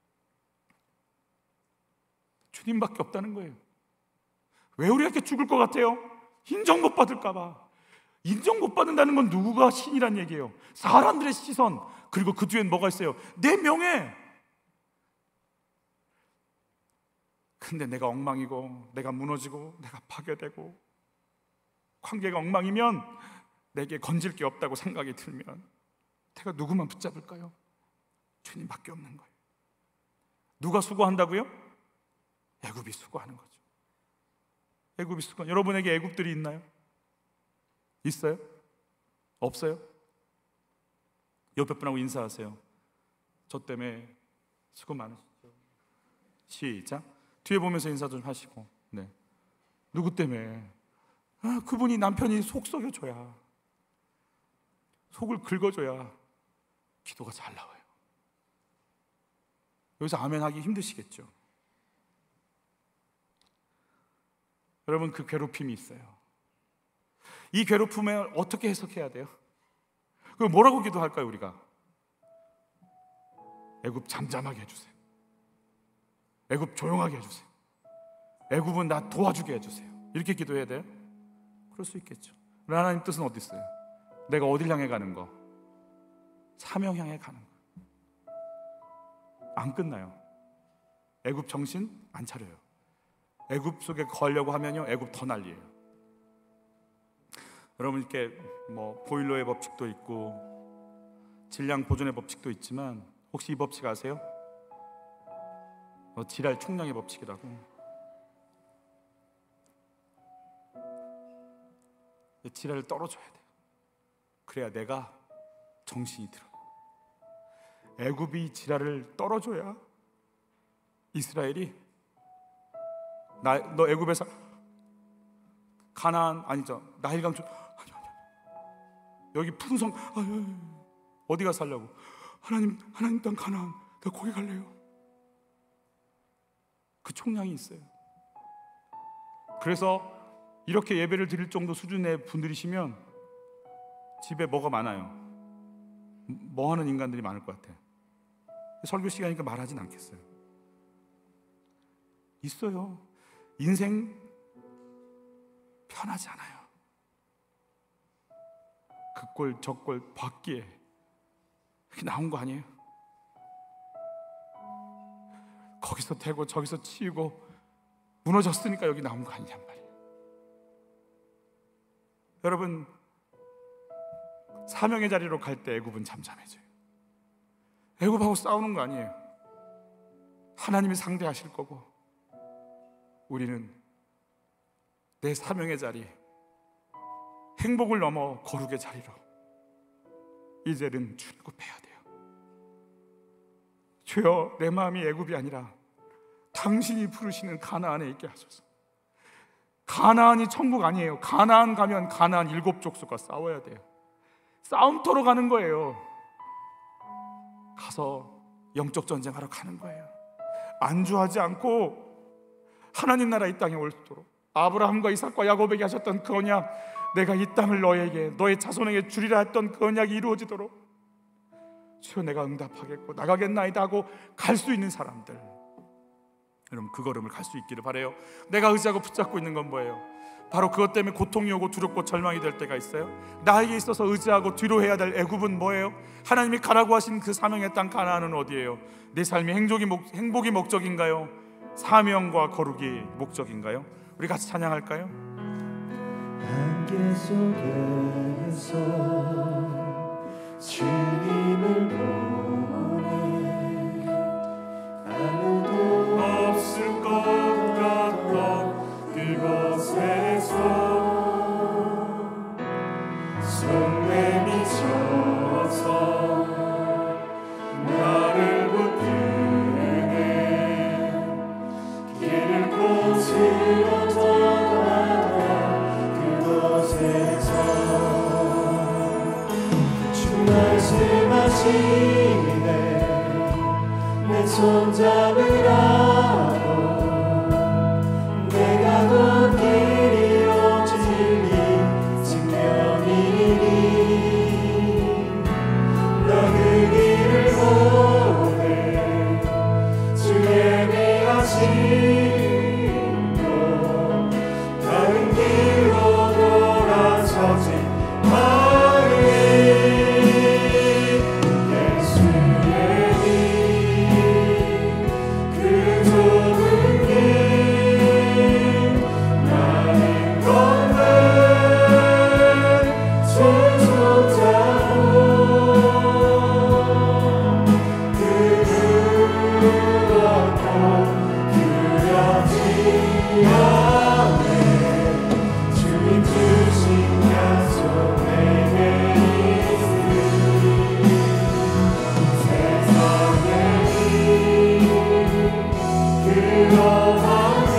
주님밖에 없다는 거예요. 왜 우리가 죽을 것 같아요? 인정 못 받을까 봐. 인정 못 받는다는 건 누구가 신이란 얘기예요? 사람들의 시선, 그리고 그 뒤엔 뭐가 있어요? 내 명예. 근데 내가 엉망이고, 내가 무너지고, 내가 파괴되고, 관계가 엉망이면, 내게 건질 게 없다고 생각이 들면 내가 누구만 붙잡을까요? 주님밖에 없는 거예요. 누가 수고한다고요? 애굽이 수고하는 거죠. 애굽이 수고. 여러분에게 애굽들이 있나요? 있어요? 없어요? 옆에 분하고 인사하세요. 저 때문에 수고 많으시죠? 시작. 뒤에 보면서 인사 좀 하시고. 네. 누구 때문에? 그분이 남편이 속 썩여줘야, 속을 긁어줘야 기도가 잘 나와요. 여기서 아멘 하기 힘드시겠죠? 여러분, 그 괴롭힘이 있어요. 이 괴롭힘을 어떻게 해석해야 돼요? 그럼 뭐라고 기도할까요, 우리가? 애굽 잠잠하게 해주세요. 애굽 조용하게 해주세요. 애굽은 나 도와주게 해주세요. 이렇게 기도해야 돼요? 그럴 수 있겠죠. 그러나 하나님 뜻은 어디 있어요? 내가 어딜 향해 가는 거? 사명 향해 가는 거. 안 끝나요. 애굽 정신 안 차려요. 애굽 속에 거하려고 하면요, 애굽 더 난리예요. 여러분, 이렇게 보일러의 법칙도 있고 질량 보존의 법칙도 있지만 혹시 이 법칙 아세요? 지랄 총량의 법칙이라고. 지랄을 떨어줘야 돼요. 그래야 내가 정신이 들어요. 애굽이 지랄을 떨어줘야 이스라엘이 너 애굽에서 가나안 아니죠, 나일강 쪽 아니 여기 푸른 어디 가서 살려고? 하나님 땅 가나안, 나 거기 갈래요. 그 총량이 있어요. 그래서 이렇게 예배를 드릴 정도 수준의 분들이시면 집에 뭐가 많아요? 뭐 하는 인간들이 많을 것 같아요. 설교 시간이니까 말하진 않겠어요. 있어요. 인생 편하지 않아요. 그 꼴 저 꼴 봤기에 그게 나온 거 아니에요? 거기서 대고 저기서 치이고 무너졌으니까 여기 나온 거 아니냔 말이에요. 여러분, 사명의 자리로 갈 때 애굽은 잠잠해져요. 애굽하고 싸우는 거 아니에요. 하나님이 상대하실 거고, 우리는 내 사명의 자리, 행복을 넘어 거룩의 자리로 이제는 출굽해야 돼요. 주여, 내 마음이 애굽이 아니라 당신이 부르시는 가나안에 있게 하소서. 가나안이 천국 아니에요. 가나안 가면 가나안 7족속과 싸워야 돼요. 싸움터로 가는 거예요. 가서 영적 전쟁하러 가는 거예요. 안주하지 않고 하나님 나라 이 땅에 올 수 있도록 아브라함과 이삭과 야곱에게 하셨던 그 언약, 내가 이 땅을 너에게, 너의 자손에게 주리라 했던 그 언약이 이루어지도록 주여, 내가 응답하겠고 나가겠나이다 하고 갈 수 있는 사람들, 여러분 그 걸음을 갈 수 있기를 바라요. 내가 의지하고 붙잡고 있는 건 뭐예요? 바로 그것 때문에 고통이 오고 두렵고 절망이 될 때가 있어요. 나에게 있어서 의지하고 뒤로 해야 될 애굽은 뭐예요? 하나님이 가라고 하신 그 사명의 땅 가나안은 어디예요? 내 삶의 행복이 목적인가요? 사명과 거룩이 목적인가요? 우리 같이 찬양할까요? 안개 속에서 주님을 보내 아무도 없을 것 같던 그곳에서 손 내미쳐서 나를 붙드네 길을 꽂으러 그곳에서 주 말씀하시네 내 손 잡으라고 내가 곧 길이요 진리 생명이니 너 그 길을 보내 주 예비하신 다른 길로 돌아서지 마으리 예수의 길 그 좁은 길 나는 건데 주 손잡고 그 무겁고 두렵지 않네 주님 주신 약속 내게 있으니 세상의 길 그러한 길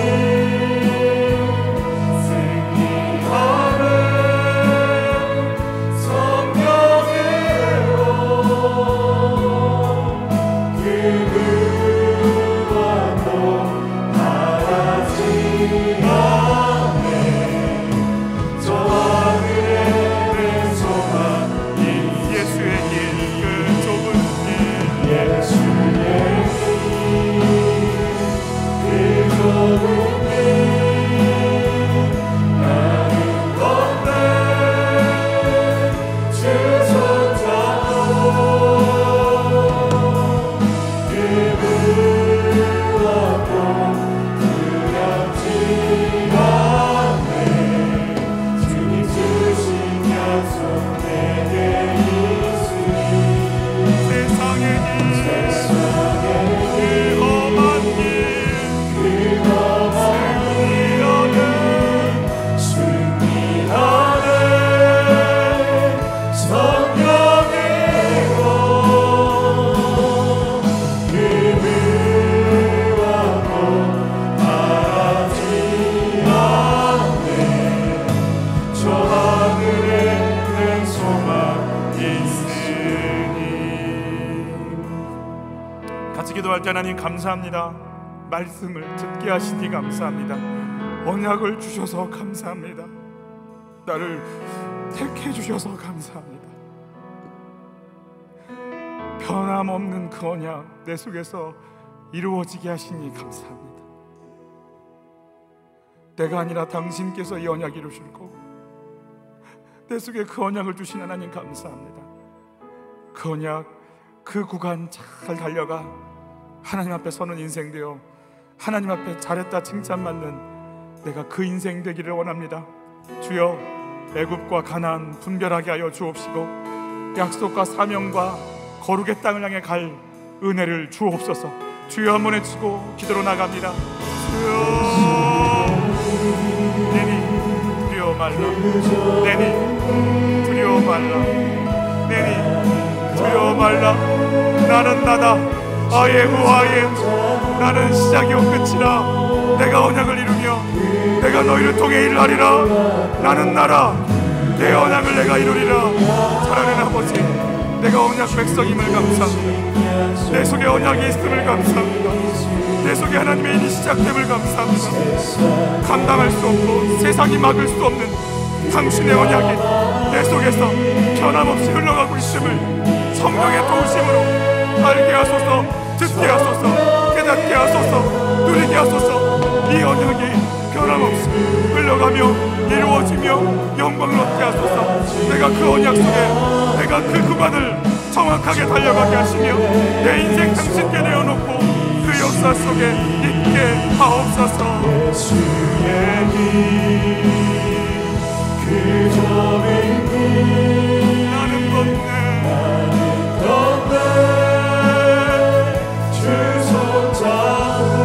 승리하는 성령으로 그 무엇도 바라지 않네 저 하늘에 내 소망 예수의 길, 그 좁은 길, 예수의 길, 그 좁은 길 나는 건데 주 손잡고 그 무엇도 두렵지 않네 주님 주신 약속 내게 있으니 세상의 길, 세상의 그 험한 길, 그 험한 승리하는 승리하는 성령으로 그 무엇도 바라지 않네 저 하늘에 내 소망 있으니. 같이 기도할 때 하나님 감사합니다. 말씀을 듣게 하시니 감사합니다. 언약을 주셔서 감사합니다. 나를 택해 주셔서 감사합니다. 변함없는 그 언약 내 속에서 이루어지게 하시니 감사합니다. 내가 아니라 당신께서 이 언약 이루실 거고 내 속에 그 언약을 주신 하나님 감사합니다. 그 언약, 그 구간 잘 달려가 하나님 앞에 서는 인생 되어 하나님 앞에 잘했다 칭찬받는 내가 그 인생 되기를 원합니다. 주여, 애굽과 가나안 분별하게 하여 주옵시고 약속과 사명과 거룩의 땅을 향해 갈 은혜를 주옵소서. 주여 한번 외치고 기도로 나갑니다. 주여, 내니 두려워 말라. 내니 두려워 말라. 내니 두려워 말라. 나는 나다. I am who I am. 나는 시작이요 끝이라. 내가 언약을 이루며 내가 너희를 통해 일을 하리라. 나는 나라. 내 언약을 내가 이루리라. 살아낸 아버지, 내가 언약 백성임을 감사합니다. 내 속에 언약이 있음을 감사합니다. 내 속에 하나님의 일이 시작됨을 감사합니다. 감당할 수 없고 세상이 막을 수 없는 당신의 언약이 내 속에서 변함없이 흘러가고 있음을 성령의 도우심으로 알게 하소서, 듣게 하소서, 깨닫게 하소서, 누리게 하소서. 이 언약이 변함없이 흘러가며 이루어지며 영광을 얻게 하소서. 내가 그 언약 속에, 내가 그 구간을 정확하게 달려가게 하시며 내 인생 당신께 내어놓고 그 역사 속에 있게 하옵소서. 예수의 길 그저 믿기 나는 걷네 주 손잡고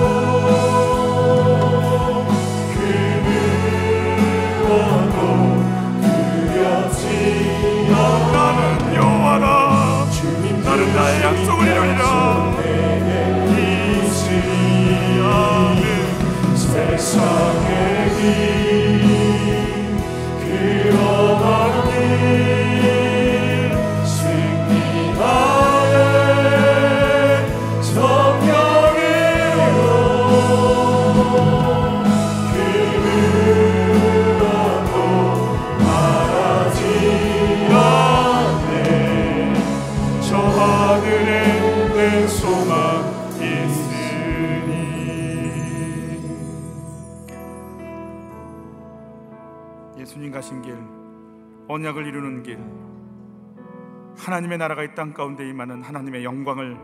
나는 여호와라. 나는 나의 약속을 이루리라. 세상의 길, 그 험한 길, 승리하네 성령으로 그 무엇도 바라지 않네. 저 하늘에 내 소망 있으니. 예수님 가신 길, 언약을 이루는 길, 하나님의 나라가 이 땅 가운데 임하는 하나님의 영광을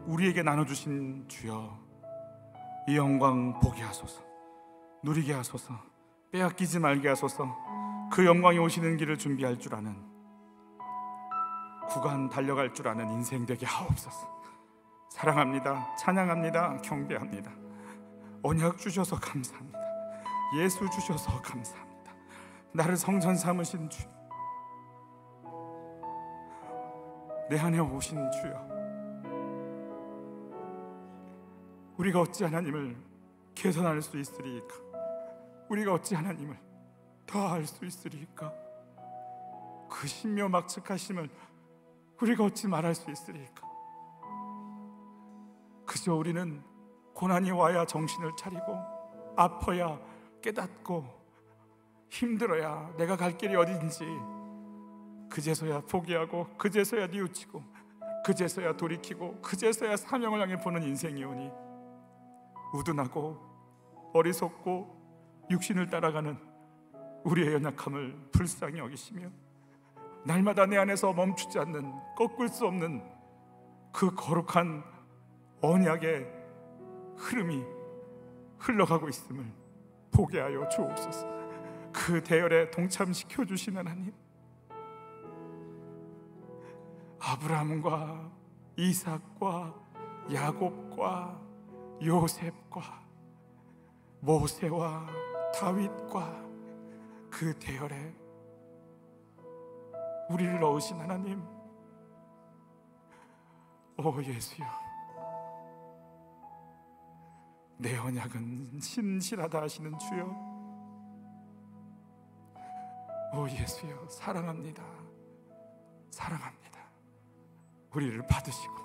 우리에게 나눠주신 주여, 이 영광 보게 하소서, 누리게 하소서, 빼앗기지 말게 하소서. 그 영광이 오시는 길을 준비할 줄 아는, 구간 달려갈 줄 아는 인생 되게 하옵소서. 사랑합니다. 찬양합니다. 경배합니다. 언약 주셔서 감사합니다. 예수 주셔서 감사합니다. 나를 성전 삼으신 주, 내 안에 오신 주여, 우리가 어찌 하나님을 개선할 수 있으리까? 우리가 어찌 하나님을 더할 수 있으리까? 그 신묘막측하심을 우리가 어찌 말할 수 있으리까? 그저 우리는 고난이 와야 정신을 차리고, 아파야 깨닫고, 힘들어야 내가 갈 길이 어딘지 그제서야 포기하고, 그제서야 뉘우치고, 그제서야 돌이키고, 그제서야 사명을 향해 보는 인생이오니 우둔하고 어리석고 육신을 따라가는 우리의 연약함을 불쌍히 여기시며 날마다 내 안에서 멈추지 않는, 꺾을 수 없는 그 거룩한 언약의 흐름이 흘러가고 있음을 보게 하여 주옵소서. 그 대열에 동참시켜 주신 하나님, 아브라함과 이삭과 야곱과 요셉과 모세와 다윗과 그 대열에 우리를 넣으신 하나님, 오 예수여, 내 언약은 신실하다 하시는 주여, 오 예수여, 사랑합니다. 사랑합니다. 우리를 받으시고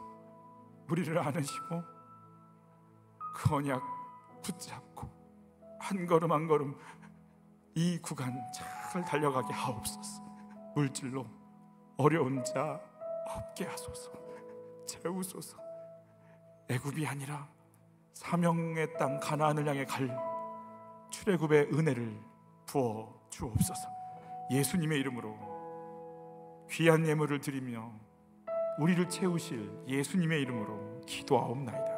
우리를 안으시고 그 언약 붙잡고 한 걸음 한 걸음 이 구간 잘 달려가게 하옵소서. 물질로 어려운 자 없게 하소서. 채우소서. 애굽이 아니라 사명의 땅 가나안을 향해 갈 출애굽의 은혜를 부어 주옵소서. 예수님의 이름으로 귀한 예물을 드리며 우리를 채우실 예수님의 이름으로 기도하옵나이다.